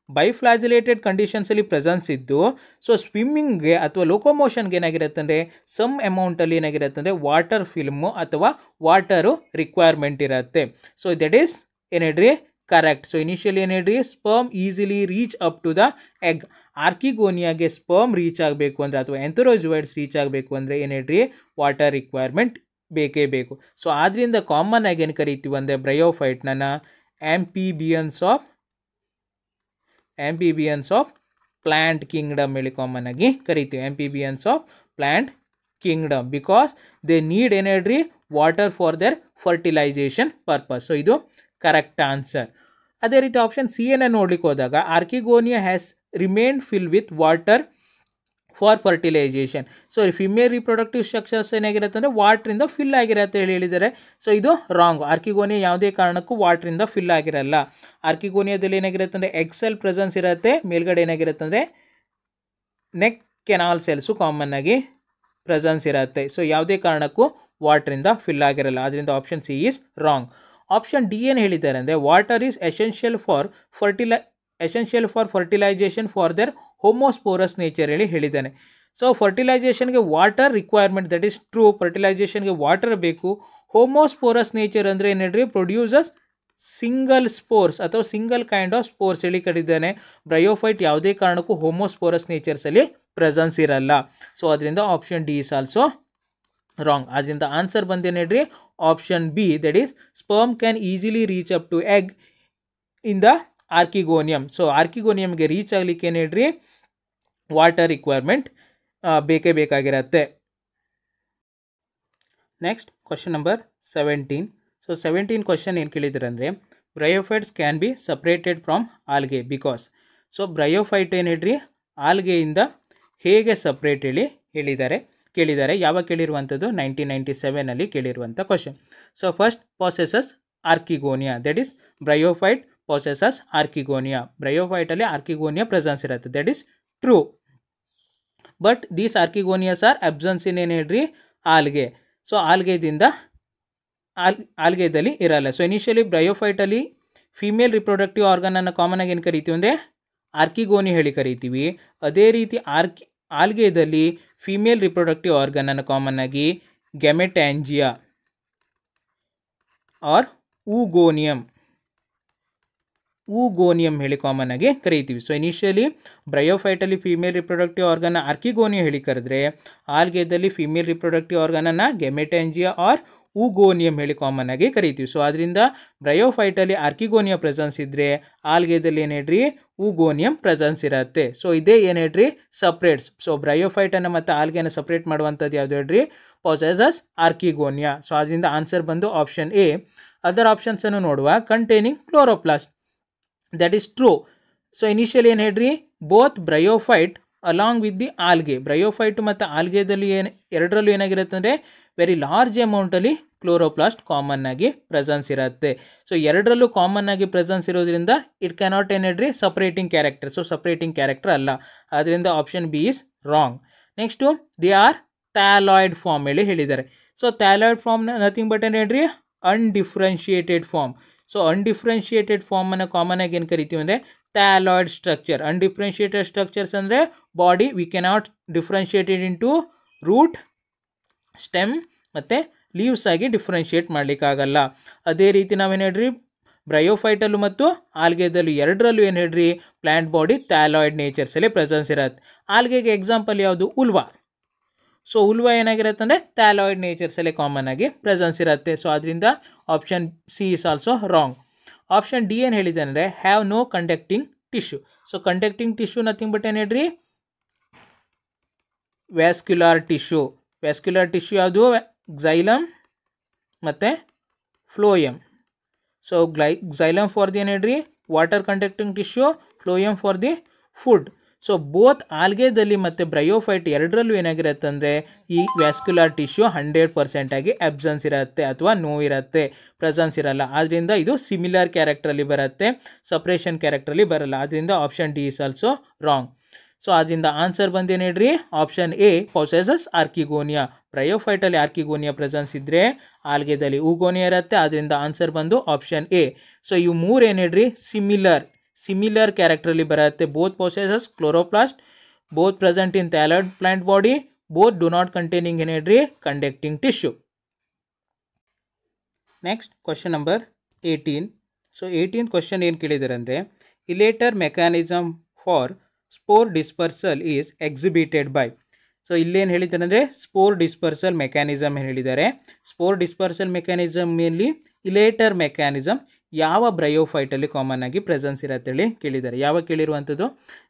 ಬೈಫ್ಲಾಜಿಲೇಟೆಡ್ ಕಂಡೀಷನ್ಸಲ್ಲಿ ಪ್ರೆಸೆನ್ಸ್ ಇದ್ದು ಸೊ ಸ್ವಿಮ್ಮಿಂಗ್ಗೆ ಅಥವಾ ಲೋಕೋಮೋಷನ್ಗೆ ಏನಾಗಿರುತ್ತೆ ಅಂದರೆ ಸಮ್ ಅಮೌಂಟಲ್ಲಿ ಏನಾಗಿರುತ್ತೆ ಅಂದರೆ ವಾಟರ್ ಫಿಲ್ಮು ಅಥವಾ ವಾಟರು ರಿಕ್ವೈರ್ಮೆಂಟ್ ಇರುತ್ತೆ. ಸೊ ದಟ್ ಈಸ್ ಏನು ಹೇಳ್ರಿ ಕರೆಕ್ಟ್. ಸೊ ಇನಿಷಿಯಲಿ ಏನು ಹೇಳ್ರಿ sperm easily reach up to the egg. ಆರ್ಕಿಗೋನಿಯಾಗೆ ಸ್ಪರ್ಮ್ ರೀಚ್ ಆಗಬೇಕು ಅಂದರೆ ಅಥವಾ ಆಂಥೆರೋಜಾಯ್ಡ್ಸ್ ರೀಚ್ ಆಗಬೇಕು ಅಂದರೆ ಏನು ಹೇಳ್ರಿ ವಾಟರ್ ರಿಕ್ವೈರ್ಮೆಂಟ್ ಬೇಕೇ ಬೇಕು. ಸೊ ಆದ್ದರಿಂದ ಕಾಮನ್ ಆಗಿ ಏನು ಕರಿತೀವಿ ಅಂದರೆ ಬ್ರಯೋಫೈಟ್ನ ಆಂಪಿಬಿಯನ್ಸ್ ಆಫ್ ಪ್ಲ್ಯಾಂಟ್ ಕಿಂಗ್ಡಮ್ ಹೇಳಿ ಕಾಮನ್ ಆಗಿ ಕರಿತೀವಿ. Amphibians of plant kingdom because they need ಏನು ಹೇಳ್ರಿ water for their fertilisation purpose. So ಇದು ಕರೆಕ್ಟ್ ಆನ್ಸರ್. ಅದೇ ರೀತಿ ಆಪ್ಷನ್ ಸಿ ಅನ್ನು ನೋಡ್ಲಿಕ್ಕೆ ಹೋದಾಗ archegonia has remain fill with water for fertilisation. So female reproductive structures ಏನಾಗಿರುತ್ತೆ ಅಂದರೆ ವಾಟ್ರಿಂದ ಫಿಲ್ ಆಗಿರುತ್ತೆ ಹೇಳಿದ್ದಾರೆ. ಸೊ ಇದು ರಾಂಗ್. ಆರ್ಕಿಗೋನಿಯಾ ಯಾವುದೇ ಕಾರಣಕ್ಕೂ ವಾಟ್ರಿಂದ ಫಿಲ್ ಆಗಿರಲ್ಲ. ಆರ್ಕಿಗೋನಿಯಾದಲ್ಲಿ ಏನಾಗಿರುತ್ತೆ ಅಂದರೆ ಎಕ್ಸೆಲ್ ಪ್ರೆಸೆನ್ಸ್ ಇರುತ್ತೆ. ಮೇಲ್ಗಡೆ ಏನಾಗಿರುತ್ತೆ ಅಂದರೆ ನೆಕ್ ಕೆನಾಲ್ ಸೆಲ್ಸು ಕಾಮನ್ ಆಗಿ ಪ್ರೆಸೆನ್ಸ್ ಇರುತ್ತೆ. ಸೊ ಯಾವುದೇ ಕಾರಣಕ್ಕೂ ವಾಟ್ರಿಂದ ಫಿಲ್ ಆಗಿರಲ್ಲ. ಅದರಿಂದ option C is wrong. Option D ಏನು ಹೇಳಿದ್ದಾರೆ ಅಂದರೆ water is essential for fertilisation for their homosporous nature ಹೇಳಿದ್ದಾನೆ. ಸೊ ಫರ್ಟಿಲೈಜೇಷನ್ಗೆ water requirement, that is true. ಫರ್ಟಿಲೈಜೇಷನ್ಗೆ ವಾಟರ್ ಬೇಕು. ಹೋಮೋಸ್ಪೋರಸ್ ನೇಚರ್ ಅಂದರೆ ಏನು ಹೇಳ್ರಿ, ಪ್ರೊಡ್ಯೂಸಸ್ ಸಿಂಗಲ್ ಸ್ಪೋರ್ಸ್ ಅಥವಾ ಸಿಂಗಲ್ ಕೈಂಡ್ ಆಫ್ ಸ್ಪೋರ್ಸ್ ಕರೀತಾನೆ. ಬ್ರಯೋಫೈಟ್ ಯಾವುದೇ ಕಾರಣಕ್ಕೂ ಹೋಮೋಸ್ಪೋರಸ್ ನೇಚರ್ಸಲ್ಲಿ ಪ್ರೆಸೆನ್ಸ್ ಇರಲ್ಲ. ಸೊ ಅದರಿಂದ option D is also wrong. ಅದರಿಂದ ಆನ್ಸರ್ ಬಂದೇನು ಹೇಳ್ರಿ, option B, that is sperm can easily reach up to egg in the archegonium. So ಆರ್ಕಿಗೋನಿಯಮ್ಗೆ ರೀಚ್ ಆಗಲಿಕ್ಕೆ ಏನು ಹೇಳ್ರಿ, ವಾಟರ್ ರಿಕ್ವೈರ್ಮೆಂಟ್ ಬೇಕೇ ಬೇಕಾಗಿರತ್ತೆ. Next question number 17. So 17 question ಏನು ಕೇಳಿದ್ದಾರೆ ಅಂದರೆ bryophytes can be separated from algae because. So bryophyte ಏನು ಹೇಳ್ರಿ, ಆಲ್ಗೆಯಿಂದ ಹೇಗೆ ಸಪ್ರೇಟ್ ಕೇಳಿದ್ದಾರೆ. ಯಾವಾಗ ಕೇಳಿರುವಂಥದ್ದು, 1997 ಕೇಳಿರುವಂಥ question. So first possesses archegonia, that is bryophyte possesses archegonia. ಬ್ರಯೋಫೈಟಲ್ಲಿ ಆರ್ಕಿಗೋನಿಯಾ ಪ್ರೆಸೆನ್ಸ್ ಇರುತ್ತೆ, that is true. But these archegonias are absence in ಏನು ಹೇಳ್ರಿ, ಆಲ್ಗೆ. ಸೊ ಆಲ್ಗೆದಲ್ಲಿ ಇರಲ್ಲ. ಸೊ ಇನಿಷಿಯಲಿ ಬ್ರಯೋಫೈಟಲ್ಲಿ ಫೀಮೇಲ್ ರಿಪ್ರೊಡಕ್ಟಿವ್ ಆರ್ಗನನ್ನು ಕಾಮನ್ ಆಗಿ ಏನು ಕರಿತೀವಿ ಅಂದರೆ ಆರ್ಕಿಗೋನಿ ಕರಿತೀವಿ. ಅದೇ ರೀತಿ ಆಲ್ಗೆದಲ್ಲಿ ಫೀಮೇಲ್ ರಿಪ್ರೊಡಕ್ಟಿವ್ ಆರ್ಗನನ್ನು ಕಾಮನ್ ಆಗಿ ಗೆಮೆಟ್ಯಾಂಜಿಯಾ ಆರ್ ಊಗೋನಿಯಂ ಕಾಮನ್ ಆಗಿ ಕರೀತೀವಿ. ಸೊ ಇನಿಷಿಯಲಿ ಬ್ರಯೋಫೈಟಲ್ಲಿ ಫೀಮೇಲ್ ರಿಪ್ರೊಡಕ್ಟಿವ್ ಆರ್ಗನ್ನ ಆರ್ಕಿಗೋನಿಯಾ ಕರೆದ್ರೆ, ಆಲ್ಗೆದಲ್ಲಿ ಫೀಮೇಲ್ ರಿಪ್ರೊಡಕ್ಟಿವ್ ಆರ್ಗನನ್ನು ಗೆಮೆಟ್ಯಾಂಜಿಯಾ ಆರ್ ಊಗೋನಿಯಂ ಕಾಮನ್ ಆಗಿ ಕರಿತೀವಿ. ಸೊ ಅದರಿಂದ ಬ್ರಯೋಫೈಟಲ್ಲಿ ಆರ್ಕಿಗೋನಿಯಾ ಪ್ರೆಸೆನ್ಸ್ ಇದ್ದರೆ ಆಲ್ಗೆದಲ್ಲಿ ಏನು ಹೇಳ್ರಿ, ಊಗೋನಿಯಂ ಪ್ರೆಸೆನ್ಸ್ ಇರುತ್ತೆ. ಸೊ ಇದೇ ಏನು ಹೇಳ್ರಿ, ಸಪ್ರೇಟ್ಸ್. ಸೊ ಬ್ರಯೋಫೈಟನ್ನು ಮತ್ತು ಆಲ್ಗೆನ ಸಪ್ರೇಟ್ ಮಾಡುವಂಥದ್ದು ಯಾವುದು ಹೇಳ್ರಿ, ಪೊಸೆಸಸ್ ಆರ್ಕಿಗೋನಿಯಾ. ಸೊ ಅದರಿಂದ ಆನ್ಸರ್ ಬಂದು ಆಪ್ಷನ್ ಎ. ಅದರ್ ಆಪ್ಷನ್ಸನ್ನು ನೋಡುವ, containing chloroplast, that is true. So initially ಏನು ಹೇಳ್ರಿ, both bryophyte along with the algae, bryophyte ಮತ್ತು ಆಲ್ಗೆದಲ್ಲಿ ಎರಡರಲ್ಲೂ ಏನಾಗಿರುತ್ತೆ ಅಂದರೆ ವೆರಿ ಲಾರ್ಜ್ ಅಮೌಂಟಲ್ಲಿ ಕ್ಲೋರೋಪ್ಲಾಸ್ಟ್ ಕಾಮನ್ ಆಗಿ ಪ್ರೆಸೆನ್ಸ್ ಇರುತ್ತೆ. ಸೊ ಎರಡರಲ್ಲೂ ಕಾಮನ್ ಆಗಿ ಪ್ರೆಸೆನ್ಸ್ ಇರೋದ್ರಿಂದ ಇಟ್ ಕ್ಯಾನಾಟ್ ಏನು ಹೇಳ್ರಿ, separating character. So separating character ಅಲ್ಲ. ಅದರಿಂದ option B is wrong. Next they are thalloid form ಹೇಳಿದ್ದಾರೆ. So thalloid form nothing but ಏನು ಹೇಳ್ರಿ, ಅನ್ಡಿಫ್ರೆನ್ಷಿಯೇಟೆಡ್ ಫಾರ್ಮ್. ಸೊ ಅನ್ಡಿಫ್ರೆನ್ಷಿಯೇಟೆಡ್ ಫಾರ್ಮನ್ನು ಕಾಮನ್ ಆಗಿ ಏನು ಕರಿತೀವಿ ಅಂದರೆ ಥ್ಯಾಲಾಯ್ಡ್ ಸ್ಟ್ರಕ್ಚರ್. ಅನ್ಡಿಫ್ರೆನ್ಷಿಯೇಟೆಡ್ ಸ್ಟ್ರಕ್ಚರ್ಸ್ ಅಂದರೆ body we cannot differentiated into root, stem ಮತ್ತು ಲೀವ್ಸ್ ಆಗಿ ಡಿಫ್ರೆನ್ಷಿಯೇಟ್ ಮಾಡಲಿಕ್ಕಾಗಲ್ಲ. ಅದೇ ರೀತಿ ನಾವೇನು ಹೇಳ್ರಿ, ಬ್ರಯೋಫೈಟಲ್ಲೂ ಮತ್ತು ಆಲ್ಗೆದಲ್ಲೂ ಎರಡರಲ್ಲೂ ಏನು ಹೇಳ್ರಿ, ಪ್ಲ್ಯಾಂಟ್ ಬಾಡಿ ಥ್ಯಾಲಾಯ್ಡ್ ನೇಚರ್ಸಲ್ಲಿ ಪ್ರೆಸೆನ್ಸ್ ಇರುತ್ತೆ. ಆಲ್ಗೆಗೆ ಎಕ್ಸಾಂಪಲ್ ಯಾವುದು, ಉಲ್ವಾ. ಸೊ ಉಲ್ವಾ ಏನಾಗಿರುತ್ತೆ ಅಂದರೆ ಥ್ಯಾಲಾಯ್ಡ್ ನೇಚರ್ಸಲ್ಲಿ ಕಾಮನ್ ಆಗಿ ಪ್ರೆಸೆನ್ಸ್ ಇರುತ್ತೆ. ಸೊ ಅದರಿಂದ option C is also wrong. Option D ಏನು ಹೇಳಿದೆ ಅಂದರೆ have no conducting tissue. So conducting tissue nothing but ಏನು ಹೇಳ್ರಿ, ವ್ಯಾಸ್ಕ್ಯುಲಾರ್ ಟಿಶ್ಯೂ. ವ್ಯಾಸ್ಕ್ಯುಲಾರ್ ಟಿಶ್ಯೂ ಯಾವುದು, ಕ್ಸೈಲಮ್ ಮತ್ತು phloem. So xylem for the ಏನು ಹೇಳ್ರಿ, water conducting tissue, phloem for the food. So both ಆಲ್ಗೆದಲ್ಲಿ ಮತ್ತು ಬ್ರಯೋಫೈಟ್ ಎರಡರಲ್ಲೂ ಏನಾಗಿರುತ್ತೆ ಅಂದರೆ ಈ ವ್ಯಾಸ್ಕ್ಯುಲಾರ್ ಟಿಶ್ಯೂ 100% ಆಗಿ ಅಬ್ಸೆನ್ಸ್ ಇರುತ್ತೆ ಅಥವಾ ನೋ ಇರುತ್ತೆ, ಪ್ರೆಸೆನ್ಸ್ ಇರಲ್ಲ. ಆದ್ದರಿಂದ ಇದು ಸಿಮಿಲರ್ ಕ್ಯಾರೆಕ್ಟ್ರಲ್ಲಿ ಬರುತ್ತೆ, ಸಪ್ರೇಷನ್ ಕ್ಯಾರೆಕ್ಟ್ರಲ್ಲಿ ಬರಲ್ಲ. ಆದ್ದರಿಂದ option D is also wrong. So ಅದರಿಂದ ಆನ್ಸರ್ ಬಂದೇನು ಹೇಳ್ರಿ, ಆಪ್ಷನ್ ಎ ಪೊಸೆಸಸ್ ಆರ್ಕಿಗೋನಿಯಾ. ಬ್ರಯೋಫೈಟಲ್ಲಿ ಆರ್ಕಿಗೋನಿಯಾ ಪ್ರೆಸೆನ್ಸ್ ಇದ್ದರೆ ಆಲ್ಗೆದಲ್ಲಿ ಊಗೋನಿಯಾ ಇರುತ್ತೆ. ಅದರಿಂದ ಆನ್ಸರ್ ಬಂದು ಆಪ್ಷನ್ ಎ. ಸೊ ಇವು ಮೂರು ಏನು ಹೇಳ್ರಿ, ಸಿಮಿಲರ್ ಕ್ಯಾರೆಕ್ಟ್ರಲ್ಲಿ ಬರುತ್ತೆ. Both possesses chloroplast, both present in thalloid plant body, both do not containing ಏನು ಹೇಳ್ರಿ, conducting tissue. Next question number 18. So 18th question ಏನು ಕೇಳಿದ್ದಾರೆ ಅಂದರೆ elater mechanism for spore dispersal is exhibited by. So ಇಲ್ಲೇನು ಹೇಳಿದ್ದಾರೆ ಅಂದರೆ ಸ್ಪೋರ್ ಡಿಸ್ಪರ್ಸಲ್ ಮೆಕ್ಯಾನಿಸಮ್ ಹೇಳಿದ್ದಾರೆ. Spore dispersal mechanism ಮೇಲೆ ಇಲೇಟರ್ ಮೆಕ್ಯಾನಿಸಮ್ ಯಾವ ಬ್ರಯೋಫೈಟಲ್ಲಿ ಕಾಮನ್ ಆಗಿ ಪ್ರೆಸೆನ್ಸ್ ಇರತ್ತೇಳಿ ಕೇಳಿದ್ದಾರೆ. ಯಾವಾಗ ಕೇಳಿರುವಂಥದ್ದು,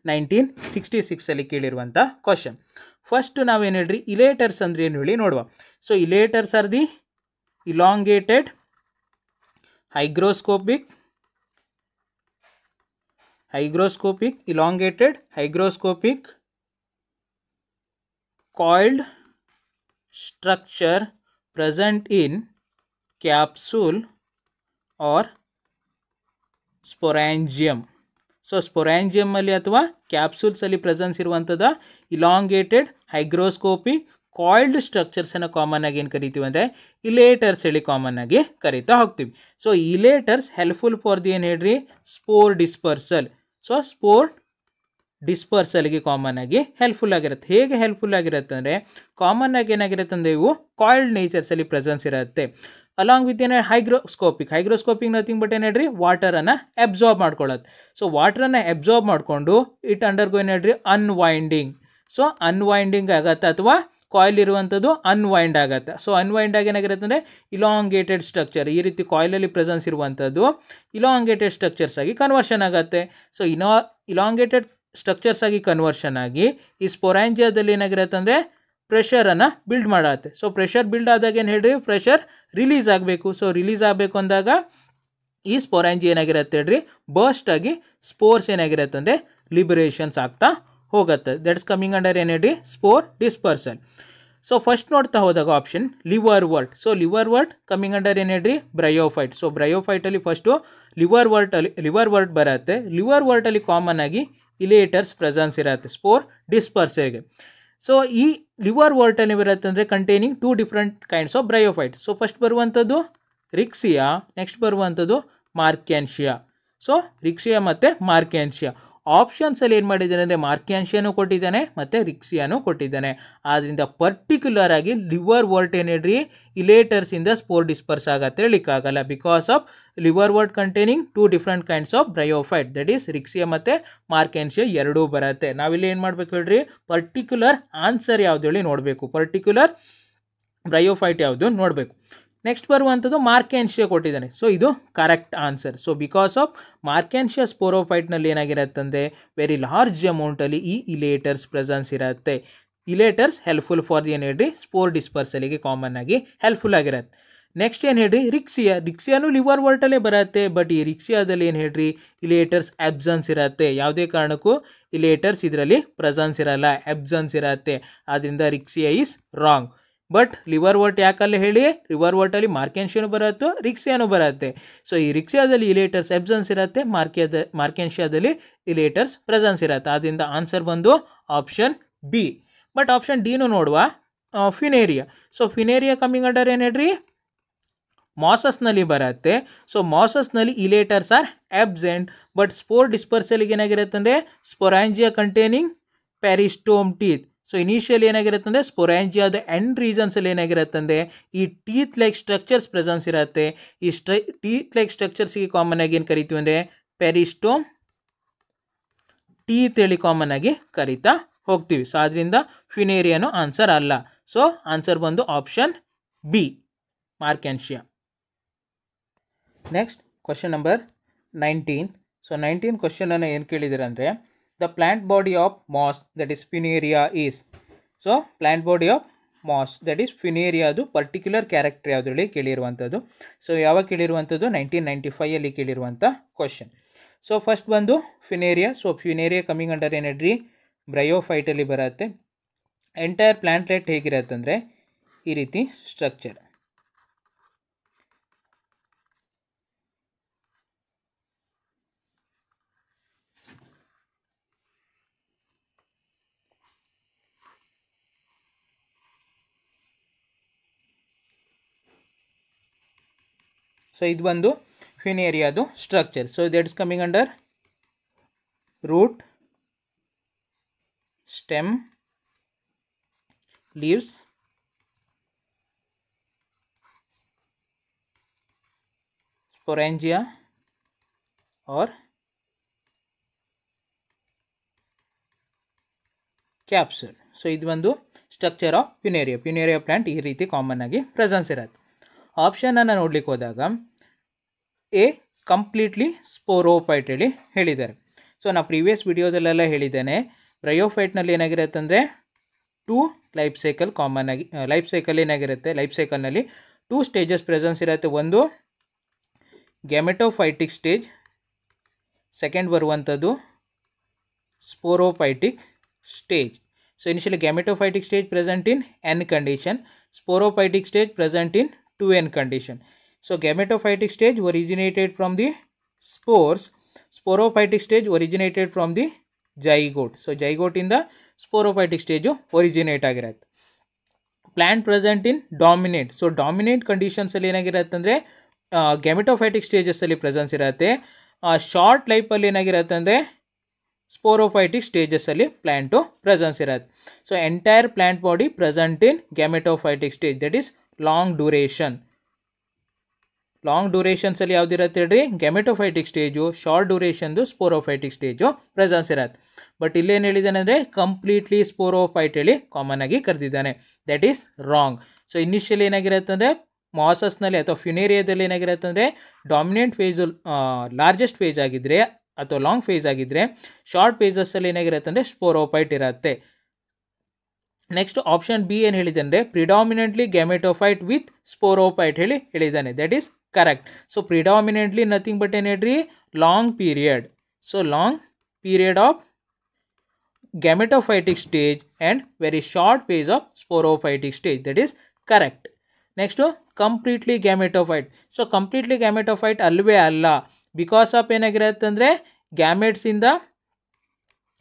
1966 ಕೇಳಿರುವಂಥ ಕ್ವಶನ್. ಫಸ್ಟ್ ನಾವೇನು ಹೇಳ್ರಿ, ಇಲೇಟರ್ಸ್ ಅಂದರೆ ಏನು ಹೇಳಿ ನೋಡುವ. So elaters are the elongated hygroscopic hygroscopic, elongated, hygroscopic, coiled structure present in capsule or sporangium. So ಸ್ಪೊರಾಂಜಿಯಮಲ್ಲಿ ಅಥವಾ ಕ್ಯಾಪ್ಸೂಲ್ಸಲ್ಲಿ ಪ್ರೆಸೆನ್ಸ್ ಇರುವಂಥದ್ದು ಇಲಾಂಗೇಟೆಡ್ ಹೈಗ್ರೋಸ್ಕೋಪಿ ಕಾಯಿಲ್ಡ್ ಸ್ಟ್ರಕ್ಚರ್ಸನ್ನು ಕಾಮನ್ ಆಗಿ ಏನು ಕರಿತೀವಿ ಅಂದರೆ ಇಲೇಟರ್ಸ್ ಹೇಳಿ ಕಾಮನ್ ಆಗಿ ಕರಿತಾ ಹೋಗ್ತೀವಿ. So elaters helpful for the ಏನು ಹೇಳ್ರಿ ಸ್ಪೋರ್ ಡಿಸ್ಪರ್ಸಲ್. ಸೊ ಸ್ಪೋರ್ ಡಿಸ್ಪರ್ಸಲ್ಗೆ ಕಾಮನ್ ಆಗಿ ಹೆಲ್ಪ್ಫುಲ್ ಆಗಿರುತ್ತೆ. ಹೇಗೆ ಹೆಲ್ಪ್ಫುಲ್ ಆಗಿರುತ್ತೆ ಅಂದರೆ ಕಾಮನ್ ಆಗಿ ಏನಾಗಿರುತ್ತೆ ಅಂದರೆ ಇವು ಕಾಯಿಲ್ಡ್ ನೇಚರ್ಸಲ್ಲಿ ಪ್ರೆಸೆನ್ಸ್ ಇರುತ್ತೆ. ಅಲಾಂಗ್ ವಿತ್ ಏನೇ ಹೈಗ್ರೋಸ್ಕೋಪಿಕ್ ನಥಿಂಗ್ ಬಟ್ ಏನು ಹೇಳ್ರಿ ವಾಟರನ್ನು ಅಬ್ಸಾರ್ಬ್ ಮಾಡ್ಕೊಳ್ಳುತ್ತೆ. ಸೊ ವಾಟರನ್ನು ಅಬ್ಸಾರ್ಬ್ ಮಾಡಿಕೊಂಡು ಇಟ್ ಅಂಡರ್ಗೋ ಏನು ಹೇಳ್ರಿ ಅನ್ವೈಂಡಿಂಗ್. ಸೊ ಅನ್ವೈಂಡಿಂಗ್ ಆಗತ್ತೆ ಅಥವಾ ಕಾಯಿಲ್ ಇರುವಂಥದ್ದು ಅನ್ವೈಂಡ್ ಆಗುತ್ತೆ. ಸೊ ಅನ್ವೈಂಡ್ ಆಗಿ ಏನಾಗಿರುತ್ತೆ ಅಂದರೆ ಇಲಾಂಗೇಟೆಡ್ ಸ್ಟ್ರಕ್ಚರ್, ಈ ರೀತಿ ಕಾಯಿಲಲ್ಲಿ ಪ್ರೆಸೆನ್ಸ್ ಇರುವಂಥದ್ದು ಇಲಾಂಗೇಟೆಡ್ ಸ್ಟ್ರಕ್ಚರ್ಸ್ ಆಗಿ ಕನ್ವರ್ಷನ್ ಆಗುತ್ತೆ. ಸೊ ಇಲಾಂಗೇಟೆಡ್ ಸ್ಟ್ರಕ್ಚರ್ಸ್ ಆಗಿ ಕನ್ವರ್ಷನ್ ಆಗಿ ಈ ಸ್ಪೊರಾಂಜಿಯಾದಲ್ಲಿ ಏನಾಗಿರುತ್ತೆ ಅಂದರೆ ಪ್ರೆಷರನ್ನು ಬಿಲ್ಡ್ ಮಾಡತ್ತೆ. ಸೊ ಪ್ರೆಷರ್ ಬಿಲ್ಡ್ ಆದಾಗ ಏನು ಹೇಳ್ರಿ ಪ್ರೆಷರ್ ರಿಲೀಸ್ ಆಗಬೇಕು. ಸೊ ರಿಲೀಸ್ ಆಗಬೇಕು ಅಂದಾಗ ಈ ಸ್ಪೊರಾಂಜಿ ಏನಾಗಿರುತ್ತೆ ಹೇಳ್ರಿ ಬರ್ಸ್ಟ್ ಆಗಿ ಸ್ಪೋರ್ಸ್ ಏನಾಗಿರುತ್ತೆ ಅಂದರೆ ಲಿಬರೇಷನ್ಸ್ ಆಗ್ತಾ ಹೋಗುತ್ತೆ. ದಟ್ಸ್ ಕಮಿಂಗ್ ಅಂಡರ್ ಏನು ಹೇಳ್ರಿ ಸ್ಪೋರ್ ಡಿಸ್ಪರ್ಸಲ್. ಸೊ ಫಸ್ಟ್ ನೋಡ್ತಾ ಹೋದಾಗ option liverwort. So liverwort coming under ಏನು ಹೇಳ್ರಿ ಬ್ರಯೋಫೈಟ್. ಸೊ ಬ್ರಯೋಫೈಟಲ್ಲಿ ಫಸ್ಟು ಲಿವರ್ ವರ್ಟ್ ಬರುತ್ತೆ. ಲಿವರ್ ವರ್ಟಲ್ಲಿ ಕಾಮನ್ ಆಗಿ ಇಲೇಟರ್ಸ್ ಪ್ರೆಸೆನ್ಸ್ ಇರುತ್ತೆ ಸ್ಪೋರ್ ಡಿಸ್ಪರ್ಸಲ್ಗೆ. ಸೊ ಈ ಲಿವರ್ ವರ್ಟಲ್ಲಿ ಬರುತ್ತೆ ಅಂದರೆ containing 2 different kinds of bryophyte. So first ಬರುವಂಥದ್ದು ರಿಕ್ಸಿಯಾ, ನೆಕ್ಸ್ಟ್ ಬರುವಂಥದ್ದು ಮಾರ್ಕ್ಯಾನ್ಶಿಯಾ. ಸೊ ರಿಕ್ಸಿಯಾ ಮತ್ತು ಮಾರ್ಕ್ಯಾನ್ಶಿಯಾ ಆಪ್ಷನ್ಸಲ್ಲಿ ಏನು ಮಾಡಿದ್ದಾನೆ ಅಂದರೆ ಮಾರ್ಕ್ಯಾನ್ಶಿಯಾನು ಕೊಟ್ಟಿದ್ದಾನೆ ಮತ್ತು ರಿಕ್ಸಿಯಾನು ಕೊಟ್ಟಿದ್ದಾನೆ. ಆದ್ದರಿಂದ ಪರ್ಟಿಕ್ಯುಲರ್ ಆಗಿ ಲಿವರ್ ವರ್ಟ್ ಏನು ಹೇಳ್ರಿ ಇಲೇಟರ್ಸಿಂದ ಸ್ಪೋರ್ ಡಿಸ್ಪರ್ಸ್ ಆಗತ್ತೆ ಹೇಳಲಿಕ್ಕಾಗಲ್ಲ. Because of liverwort containing 2 different kinds of bryophyte, that is Riccia ಮತ್ತು ಮಾರ್ಕ್ಯಾನ್ಶಿಯಾ ಎರಡೂ ಬರುತ್ತೆ. ನಾವಿಲ್ಲಿ ಏನು ಮಾಡಬೇಕು ಹೇಳ್ರಿ ಪರ್ಟಿಕ್ಯುಲರ್ ಆನ್ಸರ್ ಯಾವುದು ಹೇಳಿ ನೋಡಬೇಕು, ಪರ್ಟಿಕ್ಯುಲರ್ ಬ್ರಯೋಫೈಟ್ ಯಾವುದು ನೋಡಬೇಕು. ನೆಕ್ಸ್ಟ್ ಬರುವಂಥದ್ದು ಮಾರ್ಕ್ಯಾನ್ಶಿಯಾ ಕೊಟ್ಟಿದ್ದಾನೆ. ಸೊ ಇದು correct answer. So because of Marchantia ಸ್ಪೋರೋಫೈಟ್ನಲ್ಲಿ ಏನಾಗಿರುತ್ತೆ ಅಂದರೆ ವೆರಿ ಲಾರ್ಜ್ ಅಮೌಂಟಲ್ಲಿ ಈ ಇಲೇಟರ್ಸ್ ಪ್ರೆಸೆನ್ಸ್ ಇರುತ್ತೆ. ಇಲೇಟರ್ಸ್ ಹೆಲ್ಪ್ಫುಲ್ ಫಾರ್ ದಿ ಏನು ಹೇಳ್ರಿ ಸ್ಪೋರ್ ಡಿಸ್ಪರ್ಸಲಿಗೆ ಕಾಮನ್ ಆಗಿ ಹೆಲ್ಪ್ಫುಲ್ ಆಗಿರುತ್ತೆ. ನೆಕ್ಸ್ಟ್ ಏನು ಹೇಳ್ರಿ ರಿಕ್ಸಿಯಾನು ಲಿವರ್ ವರ್ಟಲ್ಲೇ ಬರುತ್ತೆ. ಬಟ್ ಈ ರಿಕ್ಸಿಯಾದಲ್ಲಿ ಏನು ಹೇಳ್ರಿ ಇಲೇಟರ್ಸ್ ಅಬ್ಸೆನ್ಸ್ ಇರುತ್ತೆ. ಯಾವುದೇ ಕಾರಣಕ್ಕೂ ಇಲೇಟರ್ಸ್ ಇದರಲ್ಲಿ ಪ್ರೆಸೆನ್ಸ್ ಇರಲ್ಲ, ಅಬ್ಸೆನ್ಸ್ ಇರುತ್ತೆ. ಆದ್ದರಿಂದ ರಿಕ್ಸಿಯಾ ಈಸ್ ರಾಂಗ್. ಬಟ್ ಲಿವರ್ ವರ್ಟ್ ಯಾಕಲ್ಲಿ ಹೇಳಿ ಲಿವರ್ ವರ್ಟಲ್ಲಿ ಮಾರ್ಕ್ಯಾನ್ಶಿಯಾನು ಬರುತ್ತೆ, ರಿಕ್ಸಿಯಾನು ಬರುತ್ತೆ. ಸೊ ಈ ರಿಕ್ಸಿಯಾದಲ್ಲಿ ಇಲೇಟರ್ಸ್ ಅಬ್ಸೆನ್ಸ್ ಇರುತ್ತೆ, ಮಾರ್ಕ್ಯಾನ್ಶಿಯಾದಲ್ಲಿ ಇಲೇಟರ್ಸ್ ಪ್ರೆಸೆನ್ಸ್ ಇರುತ್ತೆ. ಆದ್ದರಿಂದ ಆನ್ಸರ್ ಬಂದು ಆಪ್ಷನ್ ಬಿ. ಬಟ್ ಆಪ್ಷನ್ ಡಿನೂ ನೋಡುವ Funaria. So Funaria coming under ಏನು ಹೇಳ್ರಿ ಮಾಸಸ್ನಲ್ಲಿ ಬರುತ್ತೆ. ಸೊ ಮಾಸಸ್ನಲ್ಲಿ elaters are absent. But spore ಡಿಸ್ಪರ್ಸಲ್ಗೆ ಏನಾಗಿರುತ್ತೆ ಅಂದರೆ sporangia containing peristome teeth. So initially ಏನಾಗಿರುತ್ತೆ ಅಂದರೆ ಸ್ಪೊರಾಂಜಿಯಾದ ಎಂಡ್ ರೀಸನ್ಸಲ್ಲಿ ಏನಾಗಿರುತ್ತೆ ಅಂದರೆ ಈ ಟೀತ್ ಲೈಕ್ ಸ್ಟ್ರಕ್ಚರ್ಸ್ ಪ್ರೆಸೆನ್ಸ್ ಇರುತ್ತೆ. ಈ ಟೀತ್ ಲೈಕ್ ಸ್ಟ್ರಕ್ಚರ್ಸ್ಗೆ ಕಾಮನ್ ಆಗಿ ಏನು ಕರಿತೀವಿ ಅಂದರೆ ಪೆರಿಸ್ಟೋಮ್ ಟೀತ್ ಹೇಳಿ ಕಾಮನ್ ಆಗಿ ಕರಿತಾ ಹೋಗ್ತೀವಿ. ಸೊ ಅದರಿಂದ ಫಿನೇರಿಯಾನು ಆನ್ಸರ್ ಅಲ್ಲ. ಸೊ ಆನ್ಸರ್ ಬಂದು option B Marchantia. Next question number 19. So 19 ಕ್ವಶನನ್ನು ಏನು ಕೇಳಿದ್ದಾರೆ ಅಂದರೆ the plant body of moss that is Funaria is. So plant body of moss that is Funaria ಅದು ಪರ್ಟಿಕ್ಯುಲರ್ ಕ್ಯಾರೆಕ್ಟರ್ ಯಾವುದರಲ್ಲಿ ಕೇಳಿರುವಂಥದ್ದು. ಸೊ ಯಾವಾಗ ಕೇಳಿರುವಂಥದ್ದು 1995 ಕೇಳಿರುವಂಥ ಕ್ವಶನ್. ಸೊ ಫಸ್ಟ್ ಬಂದು ಫಿನೇರಿಯಾ. So ಫಿನೇರಿಯಾ coming under ಏನು ಹೇಳ್ರಿ ಬ್ರಯೋಫೈಟಲ್ಲಿ ಬರುತ್ತೆ. ಎಂಟೈರ್ ಪ್ಲಾಂಟ್ಲೆಟ್ ಹೇಗಿರುತ್ತೆ ಅಂದರೆ ಈ ರೀತಿ ಸ್ಟ್ರಕ್ಚರ್. ಸೊ ಇದು ಬಂದು ಫಿನೇರಿಯಾದು structure. So that's coming under root, stem, leaves, sporangia or capsule. So ಇದು ಒಂದು ಸ್ಟ್ರಕ್ಚರ್ ಆಫ್ ಫಿನೇರಿಯಾ ಪ್ಲಾಂಟ್ ಈ ರೀತಿ ಕಾಮನ್ ಆಗಿ ಪ್ರೆಸೆನ್ಸ್ ಇರುತ್ತೆ. ಆಪ್ಷನನ್ನು ನೋಡ್ಲಿಕ್ಕೆ ಹೋದಾಗ ಎ ಕಂಪ್ಲೀಟ್ಲಿ ಸ್ಪೋರೋಫೈಟ್ ಹೇಳಿ ಹೇಳಿದ್ದಾರೆ. ಸೊ ನಾನು ಪ್ರೀವಿಯಸ್ ವಿಡಿಯೋದಲ್ಲೆಲ್ಲ ಹೇಳಿದ್ದೇನೆ ಬ್ರಯೋಫೈಟ್ನಲ್ಲಿ ಏನಾಗಿರುತ್ತೆ ಅಂದರೆ 2 ಲೈಫ್ ಸೈಕಲ್ ಕಾಮನ್ ಆಗಿ ಲೈಫ್ ಸೈಕಲ್ ಏನಾಗಿರುತ್ತೆ ಲೈಫ್ ಸೈಕಲ್ನಲ್ಲಿ 2 ಸ್ಟೇಜಸ್ ಪ್ರೆಸೆನ್ಸ್ ಇರುತ್ತೆ. ಒಂದು ಗ್ಯಾಮೆಟೋಫೈಟಿಕ್ ಸ್ಟೇಜ್, ಸೆಕೆಂಡ್ ಬರುವಂಥದ್ದು sporophytic stage. So initially gametophytic stage present in N condition, sporophytic stage present in 2N condition. So gametophytic stage originated from the spores, sporophytic stage originated from the zygote. So zygote in the sporophytic stage originate ಆಗಿರುತ್ತೆ. Plant present in dominate. So dominate ಕಂಡೀಷನ್ಸಲ್ಲಿ ಏನಾಗಿರುತ್ತೆ ಅಂದರೆ ಗ್ಯಾಮೆಟೋಫೈಟಿಕ್ ಸ್ಟೇಜಸ್ಸಲ್ಲಿ presence ಇರುತ್ತೆ. Short ಲೈಫಲ್ಲಿ ಏನಾಗಿರುತ್ತೆ ಅಂದರೆ sporophytic ಸ್ಟೇಜಸ್ಸಲ್ಲಿ plant presence ಇರುತ್ತೆ. So entire plant body present in gametophytic stage, that is long duration. Long ಡ್ಯೂರೇಷನ್ಸಲ್ಲಿ ಯಾವುದಿರುತ್ತೆ ಹೇಳ್ರಿ, ಗ್ಯಾಮೆಟೋಫೈಟಿಕ್ ಸ್ಟೇಜು, ಶಾರ್ಟ್ ಡ್ಯೂರೇಷನ್ದು ಸ್ಪೋರೋಫೈಟಿಕ್ ಸ್ಟೇಜು ಪ್ರೆಸೆನ್ಸ್ ಇರುತ್ತೆ. ಬಟ್ ಇಲ್ಲೇನು ಹೇಳಿದ್ದಾನೆ ಅಂದರೆ ಕಂಪ್ಲೀಟ್ಲಿ ಸ್ಪೋರೋಫೈಟ್ ಹೇಳಿ ಕಾಮನ್ ಆಗಿ ಕರೆದಿದ್ದಾನೆ, that is wrong. So initially ಏನಾಗಿರುತ್ತೆ ಅಂದರೆ ಮಾಸಸ್ನಲ್ಲಿ ಅಥವಾ ಫ್ಯುನೇರಿಯಾದಲ್ಲಿ ಏನಾಗಿರುತ್ತೆ ಅಂದರೆ ಡಾಮಿನೆಂಟ್ ಫೇಸು ಲಾರ್ಜೆಸ್ಟ್ ಫೇಸ್ ಆಗಿದ್ದರೆ ಅಥವಾ ಲಾಂಗ್ ಫೇಸ್ ಆಗಿದ್ದರೆ, ಶಾರ್ಟ್ ಫೇಸಸ್ಸಲ್ಲಿ ಏನಾಗಿರುತ್ತೆ ಅಂದರೆ ಸ್ಪೋರೋಫೈಟ್ ಇರುತ್ತೆ. ನೆಕ್ಸ್ಟ್ ಆಪ್ಷನ್ ಬಿ ಏನು ಹೇಳಿದೆ ಅಂದರೆ ಪ್ರಿಡಾಮಿನೆಂಟ್ಲಿ ಗ್ಯಾಮೆಟೋಫೈಟ್ ವಿತ್ ಸ್ಪೋರೋಫೈಟ್ ಹೇಳಿ ಹೇಳಿದ್ದಾನೆ, that is correct. So predominantly nothing but ಏನು ಹೇಳ್ರಿ, long period. So long period of gametophytic stage and very short phase of sporophytic stage, that is correct. Next completely gametophyte. So completely gametophyte ಅಲ್ವೇ ಅಲ್ಲ, because of ಏನಾಗಿರುತ್ತೆ ಅಂದರೆ ಗ್ಯಾಮೆಟ್ಸಿಂದ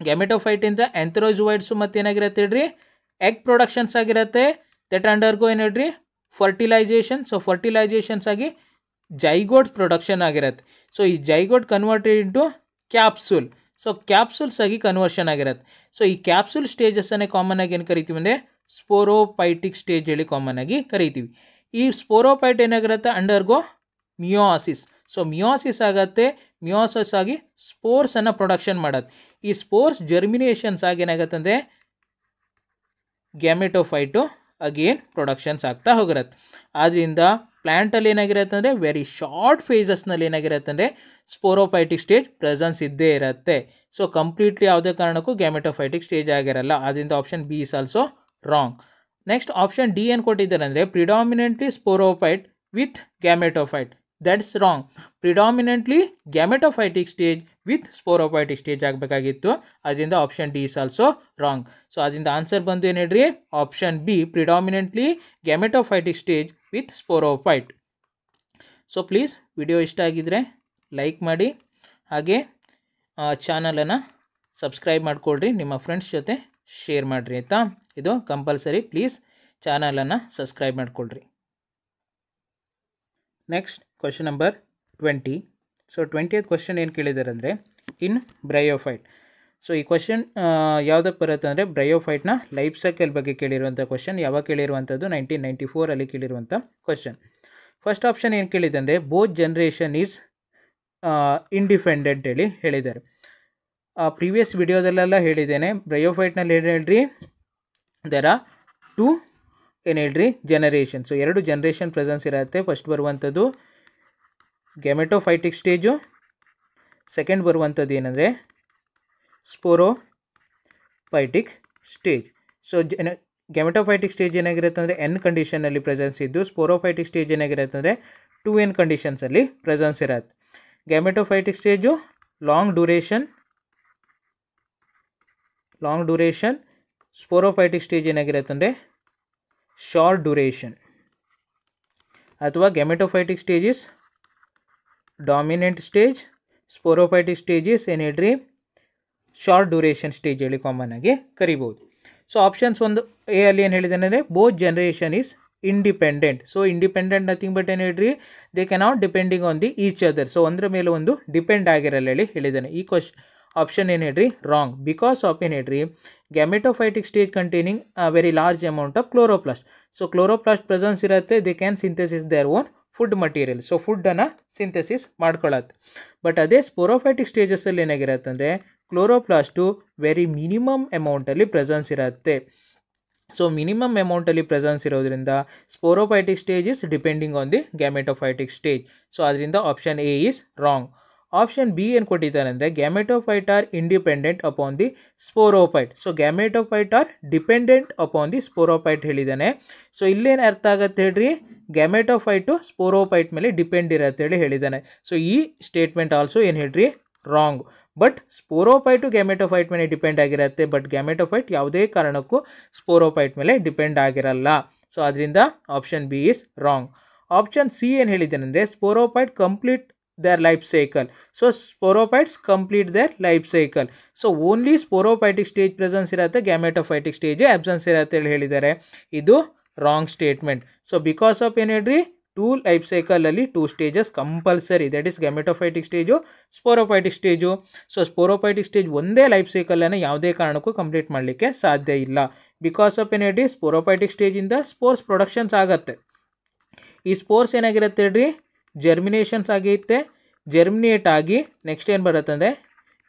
ಗ್ಯಾಮೆಟೋಫೈಟಿಂದ ಆಂಥ್ರೋಜುವೈಡ್ಸು ಮತ್ತು ಏನಾಗಿರುತ್ತೆ ಹೇಳ್ರಿ egg productions ಆಗಿರುತ್ತೆ, ದಟ್ ಅಂಡರ್ಗೋ ಏನು ಹೇಳ್ರಿ ಫರ್ಟಿಲೈಜೇಷನ್. ಸೊ ಫರ್ಟಿಲೈಜೇಷನ್ಸ್ ಆಗಿ ಜೈಗೋಟ್ ಪ್ರೊಡಕ್ಷನ್ ಆಗಿರುತ್ತೆ. ಸೊ ಈ zygote converted into capsule. So capsules ಆಗಿ ಕನ್ವರ್ಷನ್ ಆಗಿರುತ್ತೆ. ಸೊ ಈ ಕ್ಯಾಪ್ಸೂಲ್ ಸ್ಟೇಜಸ್ಸನ್ನೇ ಕಾಮನ್ ಆಗಿ ಏನು ಕರಿತೀವಿ ಅಂದರೆ ಸ್ಪೋರೋಪೈಟಿಕ್ ಸ್ಟೇಜ್ ಹೇಳಿ ಕಾಮನ್ ಆಗಿ ಕರಿತೀವಿ. ಈ ಸ್ಪೋರೋಪೈಟ್ ಏನಾಗಿರುತ್ತೆ ಅಂಡರ್ಗೋ ಮಿಯೋಸಿಸ್. ಸೊ ಮಿಯೋಸಿಸ್ ಆಗುತ್ತೆ, ಮಿಯೋಸಿಸ್ ಆಗಿ ಸ್ಪೋರ್ಸನ್ನು ಪ್ರೊಡಕ್ಷನ್ ಮಾಡುತ್ತೆ. ಈ ಸ್ಪೋರ್ಸ್ ಜರ್ಮಿನೇಷನ್ಸ್ ಆಗಿ ಏನಾಗುತ್ತೆ ಅಂದರೆ ಗ್ಯಾಮೆಟೋಫೈಟು ಅಗೇನ್ ಪ್ರೊಡಕ್ಷನ್ಸ್ ಆಗ್ತಾ ಹೋಗಿರುತ್ತೆ. ಆದ್ದರಿಂದ ಪ್ಲ್ಯಾಂಟಲ್ಲಿ ಏನಾಗಿರುತ್ತೆ ಅಂದರೆ ವೆರಿ ಶಾರ್ಟ್ ಫೇಸಸ್ನಲ್ಲಿ ಏನಾಗಿರುತ್ತೆ ಅಂದರೆ ಸ್ಪೋರೋಫೈಟಿಕ್ ಸ್ಟೇಜ್ ಪ್ರೆಸೆನ್ಸ್ ಇದ್ದೇ ಇರುತ್ತೆ. ಸೊ ಕಂಪ್ಲೀಟ್ಲಿ ಯಾವುದೇ ಕಾರಣಕ್ಕೂ ಗ್ಯಾಮೆಟೋಫೈಟಿಕ್ ಸ್ಟೇಜ್ ಆಗಿರಲ್ಲ. ಆದ್ದರಿಂದ option B is also wrong. Next option D ಏನು ಕೊಟ್ಟಿದ್ದಾರೆ ಅಂದರೆ predominantly sporophyte with gametophyte, that's wrong. Predominantly gametophytic stage with sporophytic stage ಆಗಬೇಕಾಗಿತ್ತು, ಅದರಿಂದ option D is also wrong. So ಅದರಿಂದ ಆನ್ಸರ್ ಬಂದು ಏನು ಹೇಳ್ರಿ, option B predominantly gametophytic stage with sporophyte. So please video ಇಷ್ಟ ಆಗಿದ್ದರೆ ಲೈಕ್ ಮಾಡಿ, ಹಾಗೆ ಚಾನಲನ್ನು ಸಬ್ಸ್ಕ್ರೈಬ್ ಮಾಡಿಕೊಳ್ರಿ, ನಿಮ್ಮ ಫ್ರೆಂಡ್ಸ್ ಜೊತೆ ಶೇರ್ ಮಾಡಿರಿ ಆಯಿತಾ. ಇದು ಕಂಪಲ್ಸರಿ, ಪ್ಲೀಸ್ ಚಾನಲನ್ನು ಸಬ್ಸ್ಕ್ರೈಬ್ ಮಾಡಿಕೊಳ್ರಿ. Next question number 20. So 20th question ಏನು ಕೇಳಿದ್ದಾರೆ ಅಂದರೆ ಇನ್ ಬ್ರಯೋಫೈಟ್. ಸೊ ಈ ಕ್ವಶನ್ ಯಾವುದಕ್ಕೆ ಬರುತ್ತೆ ಅಂದರೆ ಬ್ರಯೋಫೈಟ್ನ ಲೈಫ್ ಸೈಕಲ್ ಬಗ್ಗೆ ಕೇಳಿರುವಂಥ ಕ್ವಶನ್. ಯಾವಾಗ ಕೇಳಿರುವಂಥದ್ದು 1994 ಕೇಳಿರುವಂಥ ಕ್ವಶನ್. ಫಸ್ಟ್ ಆಪ್ಷನ್ ಏನು ಕೇಳಿದೆ ಅಂದರೆ ಬೋತ್ ಜನ್ರೇಷನ್ ಈಸ್ ಇಂಡಿಪೆಂಡೆಂಟ್ ಹೇಳಿ ಹೇಳಿದ್ದಾರೆ. ಪ್ರೀವಿಯಸ್ ವಿಡಿಯೋದಲ್ಲೆಲ್ಲ ಹೇಳಿದ್ದೇನೆ, ಬ್ರಯೋಫೈಟ್ನಲ್ಲಿ ಏನು ಹೇಳ್ರಿ ದೆರ್ ಆರ್ ಟು ಏನು ಹೇಳ್ರಿ ಜನರೇಷನ್. ಸೊ 2 ಜನ್ರೇಷನ್ ಪ್ರೆಸೆನ್ಸ್ ಇರುತ್ತೆ. ಫಸ್ಟ್ ಬರುವಂಥದ್ದು ಗ್ಯಾಮೆಟೋಫೈಟಿಕ್ ಸ್ಟೇಜು, ಸೆಕೆಂಡ್ ಬರುವಂಥದ್ದು ಏನಂದರೆ sporophytic stage. So gametophytic stage ಏನಾಗಿರುತ್ತೆ ಅಂದರೆ N ಕಂಡೀಷನಲ್ಲಿ ಪ್ರೆಸೆನ್ಸ್ ಇದ್ದು, ಸ್ಪೋರೋಫೈಟಿಕ್ ಸ್ಟೇಜ್ ಏನಾಗಿರುತ್ತೆ ಅಂದರೆ 2N ಕಂಡೀಷನ್ಸಲ್ಲಿ ಪ್ರೆಸೆನ್ಸ್ ಇರುತ್ತೆ. Gametophytic stage long duration, sporophytic stage ಏನಾಗಿರುತ್ತೆ ಅಂದರೆ ಶಾರ್ಟ್ ಡ್ಯೂರೇಷನ್. ಅಥವಾ gametophytic stage is dominant stage, sporophytic stages ಏನು ಹೇಳ್ರಿ ಶಾರ್ಟ್ ಡ್ಯೂರೇಷನ್ ಸ್ಟೇಜ್ ಹೇಳಿ ಕಾಮನ್ ಆಗಿ ಕರಿಬೋದು. ಸೊ ಆಪ್ಷನ್ಸ್ ಒಂದು ಎ ಅಲ್ಲಿ ಏನು ಹೇಳಿದ್ದಾನೆ ಅಂದರೆ both generation is independent. So independent nothing but ಏನು ಹೇಳ್ರಿ they cannot depending on the each other. So ಒಂದರ ಮೇಲೆ ಒಂದು ಡಿಪೆಂಡ್ ಆಗಿರಲ್ಲ ಹೇಳಿ ಹೇಳಿದ್ದಾನೆ. ಈ ಆಪ್ಷನ್ ಏನು ಹೇಳ್ರಿ ರಾಂಗ್, ಬಿಕಾಸ್ ಆಫ್ ಏನು ಹೇಳ್ರಿ gametophytic stage containing very large amount of chloroplast. So chloroplast presence ಇರುತ್ತೆ, they can synthesis their own food material. So ಫುಡ್ಡನ್ನು ಸಿಂಥೆಸಿಸ್ ಮಾಡ್ಕೊಳ್ಳುತ್ತೆ. ಬಟ್ ಅದೇ ಸ್ಪೋರೋಫೈಟಿಕ್ ಸ್ಟೇಜಸ್ಸಲ್ಲಿ ಏನಾಗಿರುತ್ತೆ ಅಂದರೆ ಕ್ಲೋರೋಪ್ಲಾಸ್ಟು ವೆರಿ ಮಿನಿಮಮ್ ಅಮೌಂಟಲ್ಲಿ ಪ್ರೆಸೆನ್ಸ್ ಇರುತ್ತೆ. ಸೊ ಮಿನಿಮಮ್ ಅಮೌಂಟಲ್ಲಿ ಪ್ರೆಸೆನ್ಸ್ ಇರೋದ್ರಿಂದ sporophytic stage is depending on the gametophytic stage. So ಅದರಿಂದ option A is wrong. Option B ಏನು ಕೊಟ್ಟಿದ್ದಾರೆ ಅಂದರೆ gametophyte are independent upon the sporophyte. So gametophyte R dependent upon the sporophyte ಹೇಳಿದ್ದಾನೆ. So ಇಲ್ಲೇನು ಅರ್ಥ ಆಗುತ್ತೆ ಹೇಳ್ರಿ, ಗ್ಯಾಮೆಟೋಫೈಟು ಸ್ಪೋರೋಫೈಟ್ ಮೇಲೆ ಡಿಪೆಂಡ್ ಇರುತ್ತೆ ಹೇಳಿ ಹೇಳಿದ್ದಾನೆ. ಸೊ ಈ ಸ್ಟೇಟ್ಮೆಂಟ್ ಆಲ್ಸೋ ಏನು ಹೇಳ್ರಿ ರಾಂಗ್. ಬಟ್ ಸ್ಪೋರೋಫೈಟು ಗ್ಯಾಮೆಟೋಫೈಟ್ ಮೇಲೆ ಡಿಪೆಂಡ್ ಆಗಿರುತ್ತೆ, ಬಟ್ ಗ್ಯಾಮೆಟೋಫೈಟ್ ಯಾವುದೇ ಕಾರಣಕ್ಕೂ ಸ್ಪೋರೋಫೈಟ್ ಮೇಲೆ ಡಿಪೆಂಡ್ ಆಗಿರಲ್ಲ. ಸೊ ಅದರಿಂದ option B is wrong. Option C ಏನು ಹೇಳಿದ್ದೇನೆಂದರೆ sporophyte complete their life cycle. So sporophytes complete their life cycle. So only sporophytic stage presence ಇರುತ್ತೆ, ಗ್ಯಾಮೆಟೋಫೈಟಿಕ್ ಸ್ಟೇಜ್ ಅಬ್ಸೆನ್ಸ್ ಇರುತ್ತೆ ಅಂತ ಹೇಳಿದ್ದಾರೆ. ಇದು wrong statement. So because of ಏನು ಹೇಳ್ರಿ, ಟೂ ಲೈಫ್ ಸೈಕಲಲ್ಲಿ two stages compulsory, that is gametophytic stage, sporophytic stage. So sporophytic stage ಒಂದೇ life ಸೈಕಲನ್ನು ಯಾವುದೇ ಕಾರಣಕ್ಕೂ ಕಂಪ್ಲೀಟ್ ಮಾಡಲಿಕ್ಕೆ ಸಾಧ್ಯ ಇಲ್ಲ. ಬಿಕಾಸ್ ಆಫ್ ಏನು ಹೇಳ್ರಿ, ಸ್ಪೋರೋಫೈಟಿಕ್ ಸ್ಟೇಜಿಂದ ಸ್ಪೋರ್ಸ್ ಪ್ರೊಡಕ್ಷನ್ಸ್ ಆಗುತ್ತೆ. ಈ ಸ್ಪೋರ್ಸ್ ಏನಾಗಿರುತ್ತೆ ಹೇಳ್ರಿ, ಜರ್ಮಿನೇಷನ್ಸ್ ಆಗಿರುತ್ತೆ, ಜರ್ಮಿನೇಟ್ ಆಗಿ ನೆಕ್ಸ್ಟ್ ಏನು ಬರುತ್ತೆ ಅಂದರೆ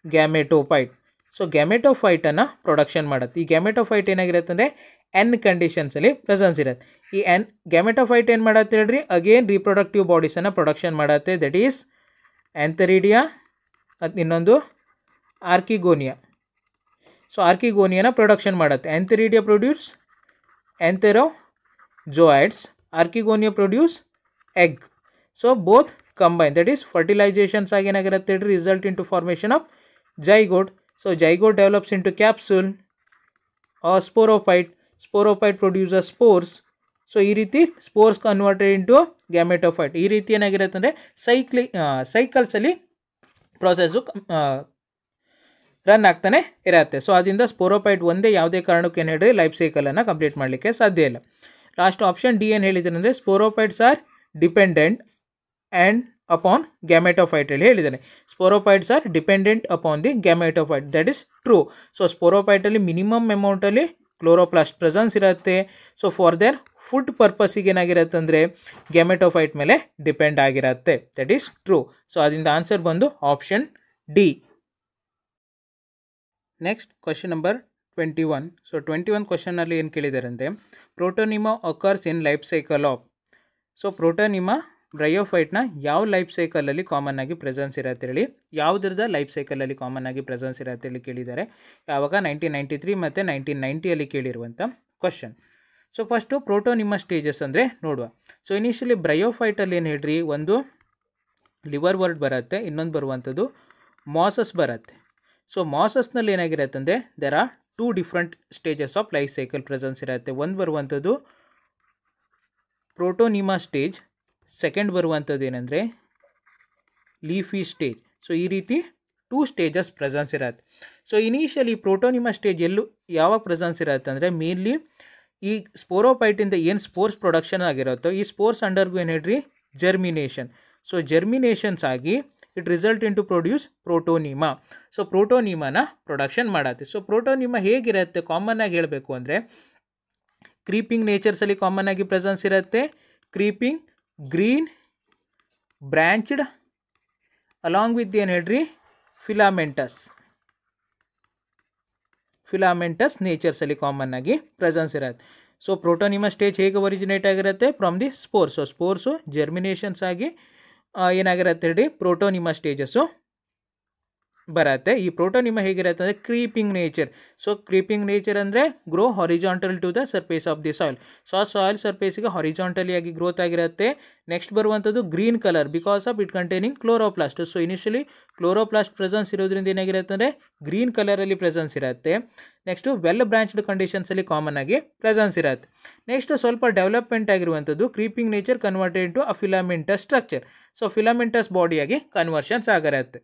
ಗ್ಯಾಮೆಟೋಫೈಟ್. ಸೊ ಗ್ಯಾಮೆಟೋಫೈಟನ್ನು ಪ್ರೊಡಕ್ಷನ್ ಮಾಡುತ್ತೆ. ಈ ಗ್ಯಾಮೆಟೋಫೈಟ್ ಏನಾಗಿರುತ್ತೆ ಅಂದರೆ ಎನ್ ಕಂಡೀಷನ್ಸಲ್ಲಿ ಪ್ರೆಸೆನ್ಸ್ ಇರುತ್ತೆ. ಈ ಗ್ಯಾಮೆಟೋಫೈಟ್ ಏನು ಮಾಡುತ್ತೆ ಹೇಳ್ರಿ, ಅಗೇನ್ ರೀಪ್ರೊಡಕ್ಟಿವ್ ಬಾಡೀಸನ್ನು ಪ್ರೊಡಕ್ಷನ್ ಮಾಡುತ್ತೆ, ದಟ್ ಈಸ್ ಆ್ಯಂಥೆರಿಡಿಯಾ, ಅದು ಇನ್ನೊಂದು ಆರ್ಕಿಗೋನಿಯಾ. ಸೊ ಆರ್ಕಿಗೋನಿಯಾನ ಪ್ರೊಡಕ್ಷನ್ ಮಾಡುತ್ತೆ. Antheridia produce antherozoids, archegonia produce egg. So both combine, that is fertilizations ಆಗಿ ಏನಾಗಿರುತ್ತೆ ಹೇಳ್ರಿ, result into formation of zygote. So zygote develops into capsule or sporophyte, sporophyte produces spores. So ಈ ರೀತಿ spores converted into gametophyte. ಈ ರೀತಿ ಏನಾಗಿರುತ್ತೆ ಅಂದರೆ ಸೈಕಲ್ಸಲ್ಲಿ process run ಆಗ್ತಾನೆ ಇರುತ್ತೆ. ಸೊ ಅದರಿಂದ ಸ್ಪೋರೋಫೈಟ್ ಒಂದೇ ಯಾವುದೇ ಕಾರಣಕ್ಕೆ ಏನು ಹೇಳ್ರಿ ಲೈಫ್ ಸೈಕಲನ್ನು ಕಂಪ್ಲೀಟ್ ಮಾಡಲಿಕ್ಕೆ ಸಾಧ್ಯ ಇಲ್ಲ. ಲಾಸ್ಟ್ ಆಪ್ಷನ್ ಡಿ ಏನು ಹೇಳಿದ್ದಾರೆ ಅಂದರೆ sporophytes are dependent and upon gametophyte ಹೇಳಿ ಹೇಳಿದ್ದಾನೆ. Sporophytes are dependent upon the gametophyte, that is true. So ಸ್ಪೋರೋಫೈಟಲ್ಲಿ ಮಿನಿಮಮ್ ಅಮೌಂಟಲ್ಲಿ ಕ್ಲೋರೋಪ್ಲಾಸ್ಟ್ ಪ್ರೆಸೆನ್ಸ್ ಇರುತ್ತೆ. ಸೊ ಫಾರ್ ದೇರ್ ಫುಡ್ ಪರ್ಪಸ್ಸಿಗೆ ಏನಾಗಿರುತ್ತೆ ಅಂದರೆ ಗ್ಯಾಮೆಟೋಫೈಟ್ ಮೇಲೆ ಡಿಪೆಂಡ್ ಆಗಿರುತ್ತೆ, ದಟ್ ಈಸ್ ಟ್ರೂ. ಸೊ ಅದರಿಂದ ಆನ್ಸರ್ ಬಂದು option D. Next question number 21. So 21 ಕ್ವಶನಲ್ಲಿ ಏನು ಕೇಳಿದ್ದಾರೆ ಅಂದರೆ protonema occurs in life cycle of. So protonema ಬ್ರಯೋಫೈಟ್ನ ಯಾವ ಲೈಫ್ ಸೈಕಲಲ್ಲಿ ಕಾಮನ್ ಆಗಿ ಪ್ರೆಸೆನ್ಸ್ ಇರುತ್ತೆ ಹೇಳಿ, ಯಾವುದ್ರದ ಲೈಫ್ ಸೈಕಲಲ್ಲಿ ಕಾಮನ್ ಆಗಿ ಪ್ರೆಸೆನ್ಸ್ ಇರುತ್ತೆ ಹೇಳಿ ಕೇಳಿದ್ದಾರೆ. ಯಾವಾಗ 1993 ಮತ್ತು 1990 ಕೇಳಿರುವಂಥ ಕ್ವಶನ್. ಸೊ ಫಸ್ಟು ಪ್ರೋಟೋನಿಮಾ ಸ್ಟೇಜಸ್ ಅಂದರೆ ನೋಡುವ. ಸೊ ಇನಿಷಿಯಲಿ ಬ್ರಯೋಫೈಟಲ್ಲಿ ಏನು ಹೇಳ್ರಿ, ಒಂದು ಲಿವರ್ ವರ್ಡ್ ಬರುತ್ತೆ, ಇನ್ನೊಂದು ಬರುವಂಥದ್ದು ಮಾಸಸ್ ಬರುತ್ತೆ. ಸೊ ಮಾಸಸ್ನಲ್ಲಿ ಏನಾಗಿರುತ್ತೆ ಅಂದರೆ there are 2 different stages of life cycle presence ಇರುತ್ತೆ. ಒಂದು ಬರುವಂಥದ್ದು ಪ್ರೋಟೋನಿಮಾ ಸ್ಟೇಜ್, ಸೆಕೆಂಡ್ ಬರುವಂಥದ್ದು ಏನಂದರೆ ಲೀಫಿ ಸ್ಟೇಜ್. ಸೊ ಈ ರೀತಿ 2 ಸ್ಟೇಜಸ್ ಪ್ರೆಸೆನ್ಸ್ ಇರುತ್ತೆ. ಸೊ ಇನಿಷಿಯಲಿ ಪ್ರೋಟೋನಿಮಾ ಸ್ಟೇಜ್ ಯಾವಾಗ ಪ್ರೆಸೆನ್ಸ್ ಇರುತ್ತೆ ಅಂದರೆ ಮೇನ್ಲಿ ಈ ಸ್ಪೋರೋಫೈಟಿಂದ ಏನು ಸ್ಪೋರ್ಸ್ ಪ್ರೊಡಕ್ಷನ್ ಆಗಿರುತ್ತೋ ಈ ಸ್ಪೋರ್ಸ್ ಅಂಡರ್ಗೂ ಏನು ಹೇಳ್ರಿ ಜರ್ಮಿನೇಷನ್. ಸೊ ಜರ್ಮಿನೇಷನ್ಸ್ ಆಗಿ it result into produce protonema. So ಪ್ರೋಟೋನಿಮಾನ ಪ್ರೊಡಕ್ಷನ್ ಮಾಡತ್ತೆ. ಸೊ ಪ್ರೋಟೋನಿಮಾ ಹೇಗಿರುತ್ತೆ ಕಾಮನ್ ಆಗಿ ಹೇಳಬೇಕು ಅಂದರೆ ಕ್ರೀಪಿಂಗ್ ನೇಚರ್ಸಲ್ಲಿ ಕಾಮನ್ ಆಗಿ ಪ್ರೆಸೆನ್ಸ್ ಇರುತ್ತೆ. Creeping, green, branched, along with ಏನು ಹೇಳ್ರಿ ಫಿಲಾಮೆಂಟಸ್ ನೇಚರ್ಸಲ್ಲಿ ಕಾಮನ್ ಆಗಿ ಪ್ರೆಸೆನ್ಸ್ ಇರುತ್ತೆ. ಸೊ ಪ್ರೋಟೋನಿಮಾ ಸ್ಟೇಜ್ ಹೇಗೆ ಒರಿಜಿನೇಟ್ ಆಗಿರುತ್ತೆ from the spores. So spores germinations ಆಗಿ ಏನಾಗಿರುತ್ತೆ ಹೇಳಿ ಪ್ರೋಟೋನಿಮಾ ಸ್ಟೇಜಸ್ಸು ಬರುತ್ತೆ. ಈ ಪ್ರೋಟೋನಿಮಾ ಹೇಗಿರುತ್ತೆ ಅಂದರೆ creeping nature. So creeping nature ಅಂದರೆ grow horizontal to the surface of the soil. So ಆ ಸಾಯಿಲ್ ಸರ್ಫೇಸಿಗೆ ಹಾರಿಜಾಂಟಲಿ ಆಗಿ ಗ್ರೋತ್ ಆಗಿರುತ್ತೆ. ನೆಕ್ಸ್ಟ್ ಬರುವಂಥದ್ದು green colour because of it containing chloroplast. So initially chloroplast presence ಇರೋದ್ರಿಂದ ಏನಾಗಿರುತ್ತೆ ಅಂದರೆ ಗ್ರೀನ್ ಕಲರಲ್ಲಿ ಪ್ರೆಸೆನ್ಸ್ ಇರುತ್ತೆ. ನೆಕ್ಸ್ಟು ವೆಲ್ ಬ್ರಾಂಚ್ಡ್ ಕಂಡೀಷನ್ಸಲ್ಲಿ ಕಾಮನ್ ಆಗಿ ಪ್ರೆಸೆನ್ಸ್ ಇರುತ್ತೆ. ನೆಕ್ಸ್ಟ್ ಸ್ವಲ್ಪ ಡೆವಲಪ್ಮೆಂಟ್ ಆಗಿರುವಂಥದ್ದು creeping nature converted to a filamentous structure. So filamentous ಬಾಡಿಯಾಗಿ ಕನ್ವರ್ಷನ್ಸ್ ಆಗಿರುತ್ತೆ.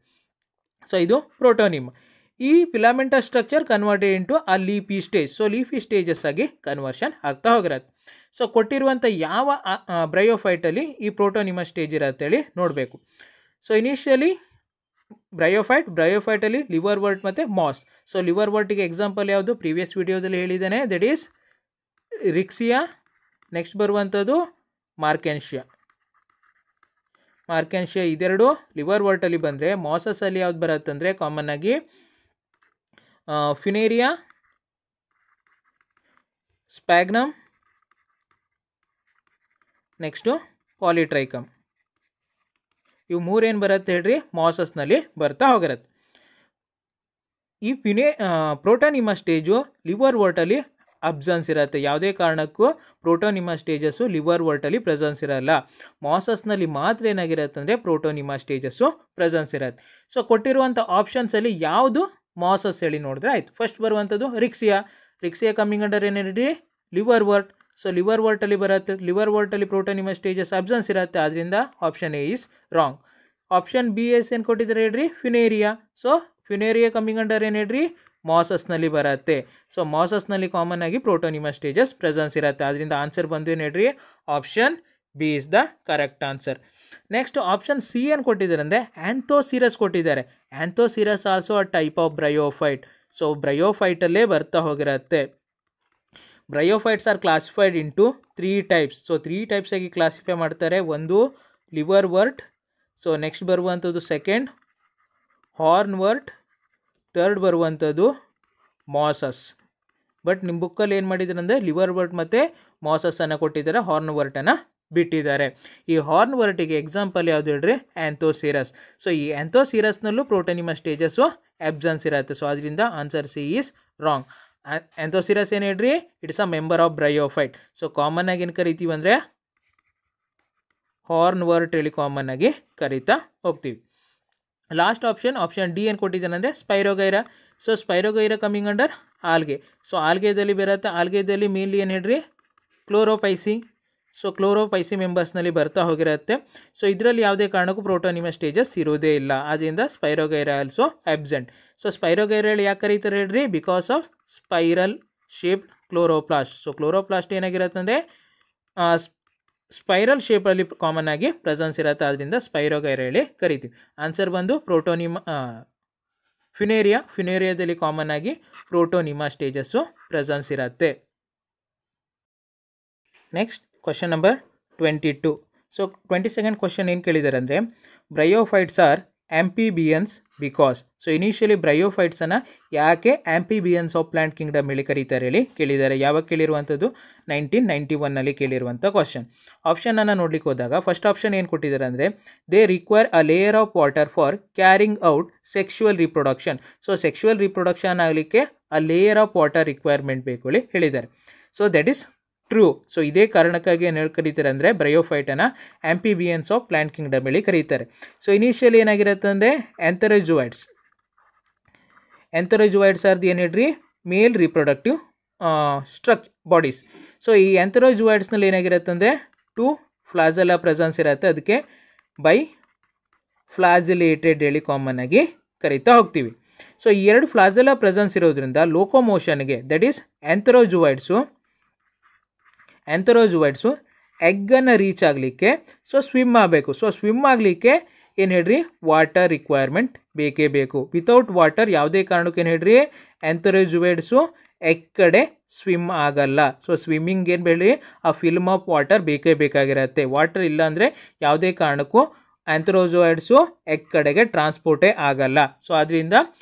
ಸೊ ಇದು ಪ್ರೋಟೋನಿಮಾ. ಈ ಫಿಲಾಮೆಂಟಸ್ ಸ್ಟ್ರಕ್ಚರ್ ಕನ್ವರ್ಟೆಡ್ ಇಂಟು ಆ leafy stage. So leafy stages ಆಗಿ ಕನ್ವರ್ಷನ್ ಆಗ್ತಾ ಹೋಗಿರುತ್ತೆ. ಸೊ ಕೊಟ್ಟಿರುವಂಥ ಯಾವ ಬ್ರಯೋಫೈಟಲ್ಲಿ ಈ ಪ್ರೋಟೋನಿಮಾ ಸ್ಟೇಜ್ ಇರುತ್ತೆ ಹೇಳಿ ನೋಡಬೇಕು. ಸೊ ಇನಿಷಿಯಲಿ ಬ್ರಯೋಫೈಟಲ್ಲಿ ಲಿವರ್ ವರ್ಟ್ ಮತ್ತು ಮಾಸ್. ಸೊ ಲಿವರ್ ವರ್ಟಿಗೆ ಎಕ್ಸಾಂಪಲ್ ಯಾವುದು ಪ್ರೀವಿಯಸ್ ವಿಡಿಯೋದಲ್ಲಿ ಹೇಳಿದ್ದಾನೆ, ದಟ್ ಈಸ್ ರಿಕ್ಸಿಯಾ. ನೆಕ್ಸ್ಟ್ ಬರುವಂಥದ್ದು ಮಾರ್ಕೆನ್ಶಿಯಾ. ಇದೆರಡು ಲಿವರ್ ವರ್ಟಲ್ಲಿ ಬಂದರೆ ಮಾಸಸಲ್ಲಿ ಯಾವ್ದು ಬರುತ್ತೆ ಅಂದರೆ ಕಾಮನ್ ಆಗಿ ಫಿನೇರಿಯಾ, ಸ್ಪ್ಯಾಗ್ನಮ್, ನೆಕ್ಸ್ಟು ಪಾಲಿಟ್ರೈಕಮ್. ಇವು ಮೂರೇನು ಬರುತ್ತೆ ಹೇಳ್ರಿ ಮಾಸಸ್ನಲ್ಲಿ ಬರ್ತಾ ಹೋಗಿರುತ್ತೆ. ಈ ಪ್ರೋಟೋನಿಮಾ ಸ್ಟೇಜು ಲಿವರ್ ವರ್ಟಲ್ಲಿ ಅಬ್ಸೆನ್ಸ್ ಇರುತ್ತೆ. ಯಾವುದೇ ಕಾರಣಕ್ಕೂ ಪ್ರೋಟೋನಿಮಾ ಸ್ಟೇಜಸ್ಸು ಲಿವರ್ ವರ್ಟಲ್ಲಿ ಪ್ರೆಸೆನ್ಸ್ ಇರಲ್ಲ. ಮಾಸಸ್ನಲ್ಲಿ ಮಾತ್ರ ಏನಾಗಿರುತ್ತೆ ಅಂದರೆ ಪ್ರೋಟೋನಿಮಾ ಸ್ಟೇಜಸ್ಸು ಪ್ರೆಸೆನ್ಸ್ ಇರುತ್ತೆ. ಸೊ ಕೊಟ್ಟಿರುವಂಥ ಆಪ್ಷನ್ಸಲ್ಲಿ ಯಾವುದು ಮಾಸಸ್ ಹೇಳಿ ನೋಡಿದ್ರೆ ಆಯಿತು. ಫಸ್ಟ್ ಬರುವಂಥದ್ದು ರಿಕ್ಸಿಯಾ ಕಮ್ಮಿಂಗ್ ಅಂಡರ್ ಏನು ಹೇಳ್ರಿ ಲಿವರ್ ವರ್ಟ್. ಸೊ ಲಿವರ್ ವರ್ಟಲ್ಲಿ ಬರುತ್ತೆ. ಲಿವರ್ ವರ್ಟಲ್ಲಿ ಪ್ರೋಟೋನಿಮಾ ಸ್ಟೇಜಸ್ ಅಬ್ಸೆನ್ಸ್ ಇರುತ್ತೆ. ಆದ್ದರಿಂದ option A is wrong. Option B is ಏನು ಕೊಟ್ಟಿದ್ದಾರೆ ಹೇಳ್ರಿ Funaria. So Funaria coming under ಏನು ಹೇಳ್ರಿ ಮಾಸಸ್ನಲ್ಲಿ ಬರುತ್ತೆ. ಸೊ ಮಾಸಸ್ನಲ್ಲಿ ಕಾಮನ್ ಆಗಿ ಪ್ರೋಟೋನಿಮಾ ಸ್ಟೇಜಸ್ ಪ್ರೆಸೆನ್ಸ್ ಇರುತ್ತೆ. ಅದರಿಂದ ಆನ್ಸರ್ ಬಂದು ಏನು ಹೇಳ್ರಿ option B is the correct answer. Next option C ಏನು ಕೊಟ್ಟಿದ್ದಾರೆ ಅಂದರೆ ಆ್ಯಂಥೋಸಿರಸ್ ಕೊಟ್ಟಿದ್ದಾರೆ. Anthoceros also a type of bryophyte. So ಬ್ರಯೋಫೈಟಲ್ಲೇ ಬರ್ತಾ ಹೋಗಿರುತ್ತೆ. Bryophytes are classified into 3 types. So 3 types ಆಗಿ ಕ್ಲಾಸಿಫೈ ಮಾಡ್ತಾರೆ. ಒಂದು ಲಿವರ್ ವರ್ಟ್, ಸೊ ನೆಕ್ಸ್ಟ್ ಬರುವಂಥದ್ದು ಸೆಕೆಂಡ್ ಹಾರ್ನ್ ವರ್ಟ್, ಥರ್ಡ್ ಬರುವಂಥದ್ದು ಮಾಸಸ್. ಬಟ್ ನಿಮ್ಮ ಬುಕ್ಕಲ್ಲಿ ಏನು ಮಾಡಿದ್ದಾರೆ ಅಂದರೆ ಲಿವರ್ ವರ್ಟ್ ಮತ್ತು ಮಾಸಸ್ಸನ್ನು ಕೊಟ್ಟಿದ್ದಾರೆ, ಹಾರ್ನ್ ವರ್ಟನ್ನು ಬಿಟ್ಟಿದ್ದಾರೆ. ಈ ಹಾರ್ನ್ ವರ್ಟಿಗೆ ಎಕ್ಸಾಂಪಲ್ ಯಾವುದು ಹೇಳ್ರಿ ಆ್ಯಂಥೋಸಿರಸ್. ಸೊ ಈ ಆ್ಯಂಥೋಸಿರಸ್ನಲ್ಲೂ ಪ್ರೋಟೋನಿಮಾ ಸ್ಟೇಜಸ್ಸು ಅಬ್ಸೆನ್ಸ್ ಇರುತ್ತೆ. ಸೊ ಅದರಿಂದ ಆನ್ಸರ್ ಸಿ ಈಸ್ ರಾಂಗ್. ಆ್ಯಂಥೋಸಿರಸ್ ಏನು ಹೇಳ್ರಿ it's a member of bryophyte. So common ಆಗಿ ಏನು ಕರಿತೀವಿ ಅಂದರೆ ಹಾರ್ನ್ ವರ್ಟ್ ಹೇಳಿ ಕಾಮನ್ ಆಗಿ ಕರಿತಾ ಹೋಗ್ತೀವಿ. ಲಾಸ್ಟ್ ಆಪ್ಷನ್ ಡಿ ಏನು ಕೊಟ್ಟಿದ್ದಾನೆ ಅಂದರೆ Spirogyra. So Spirogyra coming under algae. So ಆಲ್ಗೆದಲ್ಲಿ ಬರುತ್ತೆ. ಆಲ್ಗೆದಲ್ಲಿ ಮೇನ್ಲಿ ಏನು ಹೇಳ್ರಿ ಕ್ಲೋರೋಪೈಸಿ. ಸೊ ಕ್ಲೋರೋಪೈಸಿ ಮೆಂಬರ್ಸ್ನಲ್ಲಿ ಬರ್ತಾ ಹೋಗಿರುತ್ತೆ. ಸೊ ಇದರಲ್ಲಿ ಯಾವುದೇ ಕಾರಣಕ್ಕೂ ಪ್ರೋಟೋನಿಮಾ ಸ್ಟೇಜಸ್ ಇರೋದೇ ಇಲ್ಲ. ಆದ್ದರಿಂದ spirogyra also absent. So spirogyra ಯಾಕೆ ಕರೀತಾರೆ ಹೇಳ್ರಿ because of spiral shaped chloroplast. So chloroplast ಏನಾಗಿರುತ್ತೆ ಅಂದರೆ ಸ್ಪೈರಲ್ ಶೇಪಲ್ಲಿ ಕಾಮನ್ ಆಗಿ ಪ್ರೆಸೆನ್ಸ್ ಇರುತ್ತೆ. ಅದರಿಂದ ಸ್ಪೈರೋಗೈರಾ ಹೇಳಿ ಕರಿತೀವಿ. ಆನ್ಸರ್ ಬಂದು ಫಿನೇರಿಯಾದಲ್ಲಿ ಕಾಮನ್ ಆಗಿ ಪ್ರೋಟೋನಿಮಾ ಸ್ಟೇಜಸ್ಸು ಪ್ರೆಸೆನ್ಸ್ ಇರುತ್ತೆ. Next question number 22. So 22nd question ಏನು ಕೇಳಿದ್ದಾರೆ ಅಂದರೆ bryophytes are amphibians because. So initially ಬ್ರಯೋಫೈಟ್ಸನ್ನು ಯಾಕೆ ಆಂಪಿಬಿಯನ್ಸ್ ಆಫ್ ಪ್ಲಾಂಟ್ ಕಿಂಗ್ಡಮ್ ಹೇಳಿ ಕರೀತಾರೆ ಹೇಳಿ ಕೇಳಿದ್ದಾರೆ. ಯಾವಾಗ ಕೇಳಿರುವಂಥದ್ದು 1991ನಲ್ಲಿ ಕೇಳಿರುವಂಥ ಕ್ವಶನ್. ಆಪ್ಷನನ್ನು ನೋಡ್ಲಿಕ್ಕೆ ಹೋದಾಗ ಫಸ್ಟ್ ಆಪ್ಷನ್ ಏನು ಕೊಟ್ಟಿದ್ದಾರೆ ಅಂದರೆ they require a layer of water for carrying out sexual reproduction. So sexual reproduction ಆಗಲಿಕ್ಕೆ a layer of water requirement ಬೇಕು ಹೇಳಿ ಹೇಳಿದ್ದಾರೆ. So that is true. So ಇದೇ ಕಾರಣಕ್ಕಾಗಿ ಏನು ಹೇಳಿ ಕರೀತಾರೆ ಅಂದರೆ ಬ್ರಯೋಫೈಟನ್ನು ಆಂಪಿಬಿಯನ್ಸ್ ಆಫ್ ಪ್ಲಾಂಟ್ ಕಿಂಗ್ಡಮ್ ಹೇಳಿ ಕರೀತಾರೆ. ಸೊ ಇನಿಷಿಯಲಿ ಏನಾಗಿರುತ್ತೆ ಅಂದರೆ ಆ್ಯಂಥೆರೋಜುವಾಯ್ಡ್ಸ್ ಆರ್ ಏನು ಹೇಳ್ರಿ ಮೇಲ್ ರಿಪ್ರೊಡಕ್ಟಿವ್ ಬಾಡೀಸ್. ಸೊ ಈ ಆ್ಯಂಥೆರೋಜುವಾಯ್ಡ್ಸ್ನಲ್ಲಿ ಏನಾಗಿರುತ್ತೆ ಅಂದರೆ 2 ಫ್ಲಾಜೆಲ್ಲಾ ಪ್ರೆಸೆನ್ಸ್ ಇರುತ್ತೆ. ಅದಕ್ಕೆ ಬೈ ಫ್ಲಾಜಿಲೇಟೆಡ್ ಹೇಳಿ ಕಾಮನ್ ಆಗಿ ಕರೀತಾ ಹೋಗ್ತೀವಿ. ಸೊ ಈ 2 ಫ್ಲಾಜೆಲ್ಲಾ ಪ್ರೆಸೆನ್ಸ್ ಇರೋದ್ರಿಂದ ಲೋಕೋಮೋಷನ್ಗೆ ದಟ್ ಈಸ್ ಆ್ಯಂಥೆರೋಜುವಾಯ್ಡ್ಸು ಎಗ್ಗನ್ನು ರೀಚ್ ಆಗಲಿಕ್ಕೆ ಸೊ ಸ್ವಿಮ್ ಆಗಬೇಕು. ಸೊ ಸ್ವಿಮ್ ಆಗಲಿಕ್ಕೆ ಏನು ಹೇಳ್ರಿ ವಾಟರ್ ರಿಕ್ವೈರ್ಮೆಂಟ್ ಬೇಕೇ ಬೇಕು. ವಿತೌಟ್ ವಾಟರ್ ಯಾವುದೇ ಕಾರಣಕ್ಕೆ ಏನು ಹೇಳ್ರಿ ಆ್ಯಂಥೆರೋಜುವಾಯ್ಡ್ಸು ಎಗ್ ಕಡೆ ಸ್ವಿಮ್ ಆಗಲ್ಲ. ಸೊ ಸ್ವಿಮ್ಮಿಂಗ್ ಏನು ಬೇಡ್ರಿ ಆ ಫಿಲ್ಮ್ ಆಫ್ ವಾಟರ್ ಬೇಕೇ ಬೇಕಾಗಿರುತ್ತೆ. ವಾಟರ್ ಇಲ್ಲ ಅಂದರೆ ಯಾವುದೇ ಕಾರಣಕ್ಕೂ ಆ್ಯಂಥೆರೋಜುವಾಯ್ಡ್ಸು ಎಗ್ ಕಡೆಗೆ ಟ್ರಾನ್ಸ್ಪೋರ್ಟೇ ಆಗಲ್ಲ. ಸೊ ಅದರಿಂದ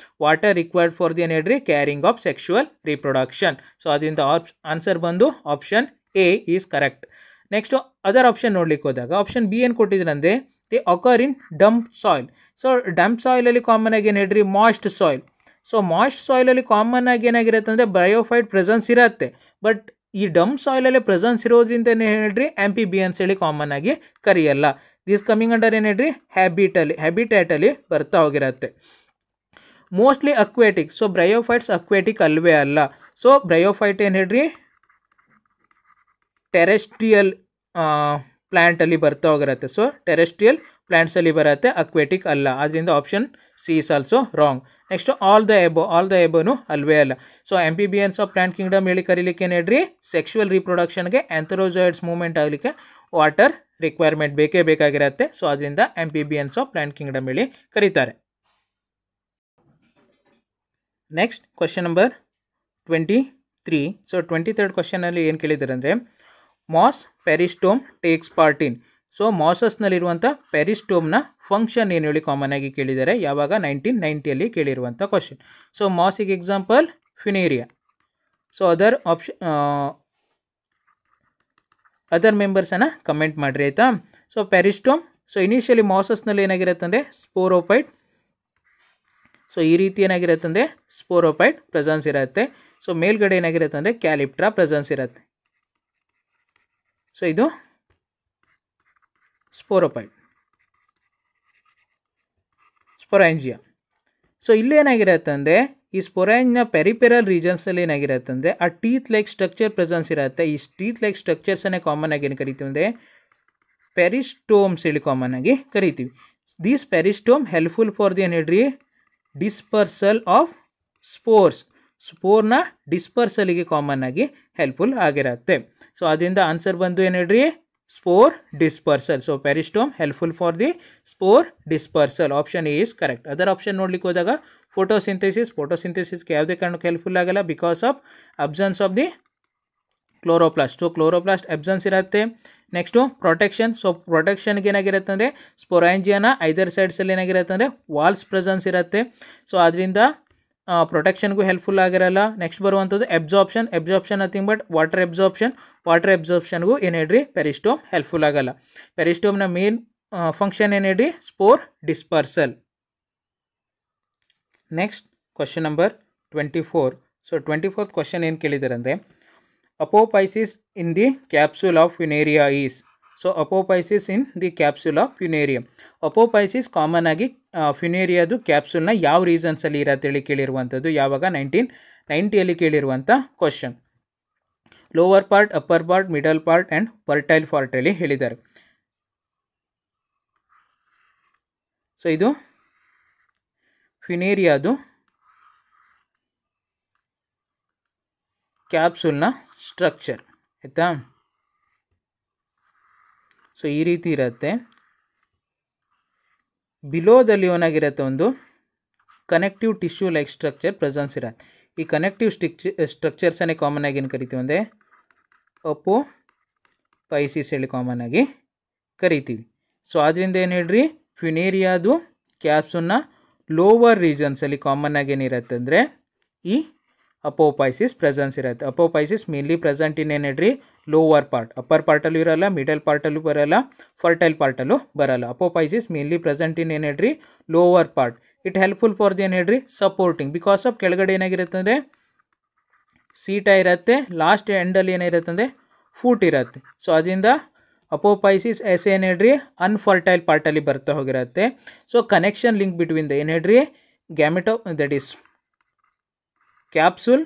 ವಾಟರ್ ರಿಕ್ವೈರ್ಡ್ ಫಾರ್ ದಿ ಏನು ಹೇಳ್ರಿ carrying of sexual reproduction. So ಅದರಿಂದ ಆನ್ಸರ್ ಬಂದು option A is correct. Next other option ನೋಡ್ಲಿಕ್ಕೆ ಹೋದಾಗ ಆಪ್ಷನ್ ಬಿ ಏನು ಕೊಟ್ಟಿದ್ದಾರೆ ಅಂದರೆ the occur in damp soil. So damp ಸಾಯಿಲಲ್ಲಿ ಕಾಮನ್ ಆಗಿ ಏನು ಹೇಳ್ರಿ ಮಾಯ್ಸ್ಟ್ ಸಾಯಿಲ್. ಸೊ ಮಾಯ್ಸ್ಟ್ ಸಾಯಿಲಲ್ಲಿ ಕಾಮನ್ ಆಗಿ ಏನಾಗಿರುತ್ತೆ ಅಂದರೆ ಬ್ರಯೋಫೈಟ್ ಪ್ರೆಸೆನ್ಸ್ ಇರುತ್ತೆ. ಬಟ್ ಈ ಡಂಪ್ ಸಾಯಿಲಲ್ಲಿ ಪ್ರೆಸೆನ್ಸ್ ಇರೋದ್ರಿಂದ ಏನು ಹೇಳ್ರಿ ಆಂಪಿಬಿಯನ್ಸ್ ಹೇಳಿ ಕಾಮನ್ ಆಗಿ ಕರೆಯಲ್ಲ. ದಿಸ್ ಕಮಿಂಗ್ ಅಂಡರ್ ಏನು ಹೇಳ್ರಿ ಹ್ಯಾಬಿಟ್ಯಾಟಲ್ಲಿ ಬರ್ತಾ ಹೋಗಿರುತ್ತೆ. ಮೋಸ್ಟ್ಲಿ ಅಕ್ವೇಟಿಕ್. ಸೊ ಬ್ರಯೋಫೈಟ್ಸ್ ಅಕ್ವೇಟಿಕ್ ಅಲ್ವೇ ಅಲ್ಲ. ಸೊ ಬ್ರಯೋಫೈಟ್ ಏನು ಹೇಳ್ರಿ ಟೆರೆಸ್ಟ್ರಿಯಲ್ ಪ್ಲ್ಯಾಂಟಲ್ಲಿ ಬರ್ತಾ ಹೋಗಿರುತ್ತೆ. ಸೊ ಟೆರೆಸ್ಟ್ರಿಯಲ್ ಪ್ಲ್ಯಾಂಟ್ಸಲ್ಲಿ ಬರುತ್ತೆ, ಅಕ್ವೇಟಿಕ್ ಅಲ್ಲ. ಆದ್ದರಿಂದ option C is also wrong. Next all the above ಅಲ್ವೇ ಅಲ್ಲ. So amphibians of plant kingdom ಹೇಳಿ ಕರೀಲಿಕ್ಕೆ ಏನು ಹೇಳ್ರಿ ಸೆಕ್ಷುವಲ್ ರಿಪ್ರೊಡಕ್ಷನ್ಗೆ ಆ್ಯಂಥೆರೋಜಾಯ್ಡ್ಸ್ ಮೂವ್ಮೆಂಟ್ ಆಗಲಿಕ್ಕೆ ವಾಟರ್ ರಿಕ್ವೈರ್ಮೆಂಟ್ ಬೇಕೇ ಬೇಕಾಗಿರುತ್ತೆ. ಸೊ ಅದರಿಂದ ಆಂಪಿಬಿಯನ್ಸ್ ಆಫ್ ಪ್ಲಾಂಟ್ ಕಿಂಗ್ಡಮ್ ಹೇಳಿ ಕರೀತಾರೆ. Next question number 23. So 23rd ಕ್ವಶನಲ್ಲಿ ಏನು ಕೇಳಿದ್ದಾರೆ ಅಂದರೆ moss peristome takes part in. So ಮಾಸಸ್ನಲ್ಲಿರುವಂಥ ಪೆರಿಸ್ಟೋಮ್ನ ಫಂಕ್ಷನ್ ಏನು ಹೇಳಿ ಕಾಮನ್ ಆಗಿ ಕೇಳಿದ್ದಾರೆ. ಯಾವಾಗ 1990ಯಲ್ಲಿ ಕೇಳಿರುವಂಥ ಕ್ವಶನ್. ಸೊ ಮಾಸಿಗೆ ಎಕ್ಸಾಂಪಲ್ ಫಿನೇರಿಯಾ. ಸೊ ಅದರ್ ಮೆಂಬರ್ಸನ್ನು ಕಮೆಂಟ್ ಮಾಡಿರಿ ಆಯಿತಾ. ಸೊ ಪೆರಿಸ್ಟೋಮ್ ಸೊ ಇನಿಷಿಯಲಿ ಮಾಸಸ್ನಲ್ಲಿ ಏನಾಗಿರುತ್ತೆ ಅಂದರೆ ಸ್ಪೋರೋಫೈಟ್. ಸೊ ಈ ರೀತಿ ಏನಾಗಿರುತ್ತೆ ಅಂದರೆ ಸ್ಪೋರೋಫೈಟ್ ಪ್ರೆಸೆನ್ಸ್ ಇರುತ್ತೆ. ಸೊ ಮೇಲ್ಗಡೆ ಏನಾಗಿರುತ್ತೆ ಅಂದರೆ ಕ್ಯಾಲಿಪ್ಟ್ರಾ ಪ್ರೆಸೆನ್ಸ್ ಇರುತ್ತೆ. ಸೊ ಇದು ಸ್ಪೋರೋಫೈಟ್, ಸ್ಪೊರಾಂಜಿಯಾ. ಸೊ ಇಲ್ಲೇನಾಗಿರುತ್ತೆ ಅಂದರೆ ಈ ಸ್ಪೊರಾಂಜಿನ ಪೆರಿಪೆರಲ್ ರೀಜನ್ಸಲ್ಲಿ ಏನಾಗಿರುತ್ತೆ ಅಂದರೆ ಆ ಟೀತ್ ಲೈಕ್ ಸ್ಟ್ರಕ್ಚರ್ ಪ್ರೆಸೆನ್ಸ್ ಇರುತ್ತೆ. ಈ ಟೀತ್ ಲೈಕ್ ಸ್ಟ್ರಕ್ಚರ್ಸನ್ನೇ ಕಾಮನ್ ಆಗಿ ಏನು ಕರಿತೀವಿ ಅಂದರೆ ಪೆರಿಸ್ಟೋಮ್ಸ್ ಹೇಳಿ ಕಾಮನ್ ಆಗಿ ಕರಿತೀವಿ. These peristome helpful for the ಏನು ಹೇಳ್ರಿ ಡಿಸ್ಪರ್ಸಲ್ ಆಫ್ ಸ್ಪೋರ್ಸ್. ಸ್ಪೋರ್ನ ಡಿಸ್ಪರ್ಸಲಿಗೆ ಕಾಮನ್ ಆಗಿ ಹೆಲ್ಪ್ಫುಲ್ ಆಗಿರುತ್ತೆ. ಸೊ ಅದರಿಂದ ಆನ್ಸರ್ ಬಂದು ಏನು ಹೇಳ್ರಿ spore dispersal. So peristome helpful for the spore dispersal. Option A is correct. Other option ನೋಡ್ಲಿಕ್ಕೆ ಹೋದಾಗ ಫೋಟೋಸಿಂಥೆಸಿಸ್ಗೆ ಯಾವುದೇ ಕಾರಣಕ್ಕೆ ಹೆಲ್ಪ್ಫುಲ್ ಆಗಲ್ಲ because of absence of the chloroplast. So chloroplast absence ಇರುತ್ತೆ. Next protection. ಸೊ ಪ್ರೊಟೆಕ್ಷನ್ಗೆ ಏನಾಗಿರುತ್ತೆ ಅಂದರೆ ಸ್ಪೊರಾಂಜಿಯಾನ ಐದರ್ ಸೈಡ್ಸಲ್ಲಿ ಏನಾಗಿರುತ್ತೆ ಅಂದರೆ ವಾಲ್ಸ್ ಪ್ರೆಸೆನ್ಸ್ ಇರುತ್ತೆ. ಸೊ ಅದರಿಂದ ಪ್ರೊಟೆಕ್ಷನ್ಗೂ ಹೆಲ್ಪ್ಫುಲ್ ಆಗಿರಲ್ಲ. ನೆಕ್ಸ್ಟ್ ಬರುವಂಥದ್ದು ಎಬ್ಸಾರ್ಪ್ಷನ್ ನಥಿಂಗ್ ಬಟ್ ವಾಟರ್ ಎಬ್ಸಾರ್ಪ್ಷನ್ಗೂ ಏನು ಹೇಳ್ರಿ ಪೆರಿಸ್ಟೋಮ್ ಹೆಲ್ಪ್ಫುಲ್ ಆಗಲ್ಲ. ಪೆರಿಸ್ಟೋಮ್ನ ಮೇನ್ ಫಂಕ್ಷನ್ ಏನು ಹೇಳ್ರಿ spore dispersal. Next question number 24. So 24th question ಏನು ಕೇಳಿದ್ದಾರೆ ಅಂದರೆ apophysis in the capsule of Funaria is. So apophysis in the capsule of Funaria. Apophysis common ಆಗಿ ಫ್ಯುನೇರಿಯಾದು ಕ್ಯಾಪ್ಸೂಲ್ನ ಯಾವ ರೀಸನ್ಸಲ್ಲಿ ಇರತ್ತೇಳಿ ಕೇಳಿರುವಂಥದ್ದು. ಯಾವಾಗ 1990 ಕೇಳಿರುವಂಥ question. Lower part, upper part, middle part and fertile ಪಾರ್ಟಲ್ಲಿ ಹೇಳಿದ್ದಾರೆ. ಸೊ ಇದು ಫ್ಯುನೇರಿಯಾದು ಕ್ಯಾಪ್ಸೂಲ್ನ ಸ್ಟ್ರಕ್ಚರ್ ಆಯಿತಾ. ಸೊ ಈ ರೀತಿ ಇರುತ್ತೆ. ಬಿಲೋದಲ್ಲಿ ಏನಾಗಿರುತ್ತೆ ಒಂದು connective tissue like structure presence ಇರುತ್ತೆ. ಈ ಕನೆಕ್ಟಿವ್ ಸ್ಟ್ರಕ್ಚರ್ಸನ್ನೇ ಕಾಮನ್ ಆಗಿ ಏನು ಕರಿತೀವಿ ಅಂದರೆ ಅಪೋಪೈಸಿಸ್ ಹೇಳಿ ಕಾಮನ್ ಆಗಿ ಕರಿತೀವಿ. ಸೊ ಅದರಿಂದ ಏನು ಹೇಳ್ರಿ ಫ್ಯುನೇರಿಯಾದು ಕ್ಯಾಪ್ಸೂಲ್ನ ಲೋವರ್ ರೀಜನ್ಸಲ್ಲಿ ಕಾಮನ್ ಆಗಿ ಏನಿರುತ್ತೆ ಅಂದರೆ ಈ ಅಪೋಪೈಸಿಸ್ ಪ್ರೆಸೆನ್ಸ್ ಇರುತ್ತೆ. ಅಪೋಪೈಸಿಸ್ ಮೇನ್ಲಿ ಪ್ರೆಸೆಂಟ್ ಇನ್ ಏನು ಹೇಳ್ರಿ ಲೋವರ್ ಪಾರ್ಟ್. ಅಪ್ಪರ್ ಪಾರ್ಟಲ್ಲೂ ಇರಲ್ಲ, ಮಿಡಲ್ ಪಾರ್ಟಲ್ಲೂ ಬರಲ್ಲ, ಫರ್ಟೈಲ್ ಪಾರ್ಟಲ್ಲೂ ಬರಲ್ಲ. ಅಪೋಪೈಸಿಸ್ ಮೇನ್ಲಿ ಪ್ರೆಸೆಂಟ್ ಇನ್ ಏನು ಹೇಳ್ರಿ lower part. It helpful for the ಏನು ಹೇಳ್ರಿ ಸಪೋರ್ಟಿಂಗ್ ಬಿಕಾಸ್ ಆಫ್ ಕೆಳಗಡೆ ಏನಾಗಿರುತ್ತೆ ಅಂದರೆ ಸೀಟ ಇರುತ್ತೆ, ಲಾಸ್ಟ್ ಎಂಡಲ್ಲಿ ಏನಿರುತ್ತೆ ಅಂದರೆ ಫೂಟ್ ಇರುತ್ತೆ. ಸೊ ಅದರಿಂದ ಅಪೋಪೈಸಿಸ್ ಎಸ್ ಏನು ಹೇಳ್ರಿ ಅನ್ಫರ್ಟೈಲ್ ಪಾರ್ಟಲ್ಲಿ ಬರ್ತಾ ಹೋಗಿರುತ್ತೆ. So connection link between the ಏನು ಹೇಳ್ರಿ ಗ್ಯಾಮೆಟೋ ದಟ್ ಈಸ್ ಕ್ಯಾಪ್ಸೂಲ್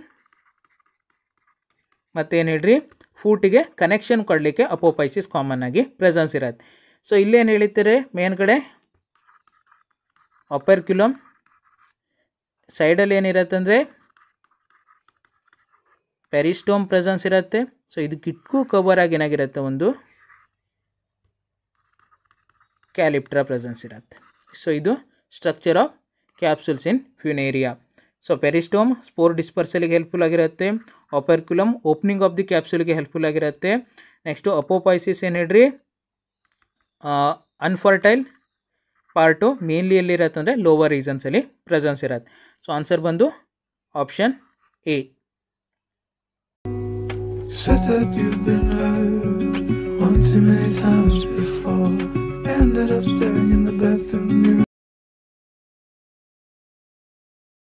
ಮತ್ತು ಏನು ಹೇಳ್ರಿ ಫೂಟಿಗೆ ಕನೆಕ್ಷನ್ ಕೊಡಲಿಕ್ಕೆ ಅಪೋಪೈಸಿಸ್ ಕಾಮನ್ ಆಗಿ ಪ್ರೆಸೆನ್ಸ್ ಇರುತ್ತೆ. ಸೊ ಇಲ್ಲೇನು ಹೇಳಿರ್ತಾರೆ ಮೇನ್ ಕಡೆ ಅಪರ್ಕ್ಯುಲಮ್, ಸೈಡಲ್ಲಿ ಏನಿರುತ್ತೆ ಅಂದರೆ ಪೆರಿಸ್ಟೋಮ್ ಪ್ರೆಸೆನ್ಸ್ ಇರುತ್ತೆ. ಸೊ ಇದು ಕಿಟ್ಗೂ ಕವರ್ ಆಗಿ ಏನಾಗಿರುತ್ತೆ ಒಂದು ಕ್ಯಾಲಿಪ್ಟ್ರಾ ಪ್ರೆಸೆನ್ಸ್ ಇರುತ್ತೆ. ಸೊ ಇದು structure of capsules in Funaria. So peristome spore ಡಿಸ್ಪರ್ಸಲಿಗೆ ಹೆಲ್ಪ್ಫುಲ್ ಆಗಿರುತ್ತೆ. ಅಪರ್ಕ್ಯುಲಮ್ ಓಪನಿಂಗ್ ಆಫ್ ದಿ ಕ್ಯಾಪ್ಸೂಲ್ಗೆ ಹೆಲ್ಪ್ಫುಲ್ ಆಗಿರುತ್ತೆ. ನೆಕ್ಸ್ಟು ಅಪೋಪೈಸಿಸ್ ಏನು ಹೇಳ್ರಿ ಅನ್ಫರ್ಟೈಲ್ ಪಾರ್ಟು ಮೇನ್ಲಿ ಎಲ್ಲಿರುತ್ತೆ ಅಂದರೆ ಲೋವರ್ ರೀಸನ್ಸಲ್ಲಿ ಪ್ರೆಸೆನ್ಸ್ ಇರುತ್ತೆ. ಸೊ ಆನ್ಸರ್ ಬಂದು option A. Said that you've been hurt one too many times.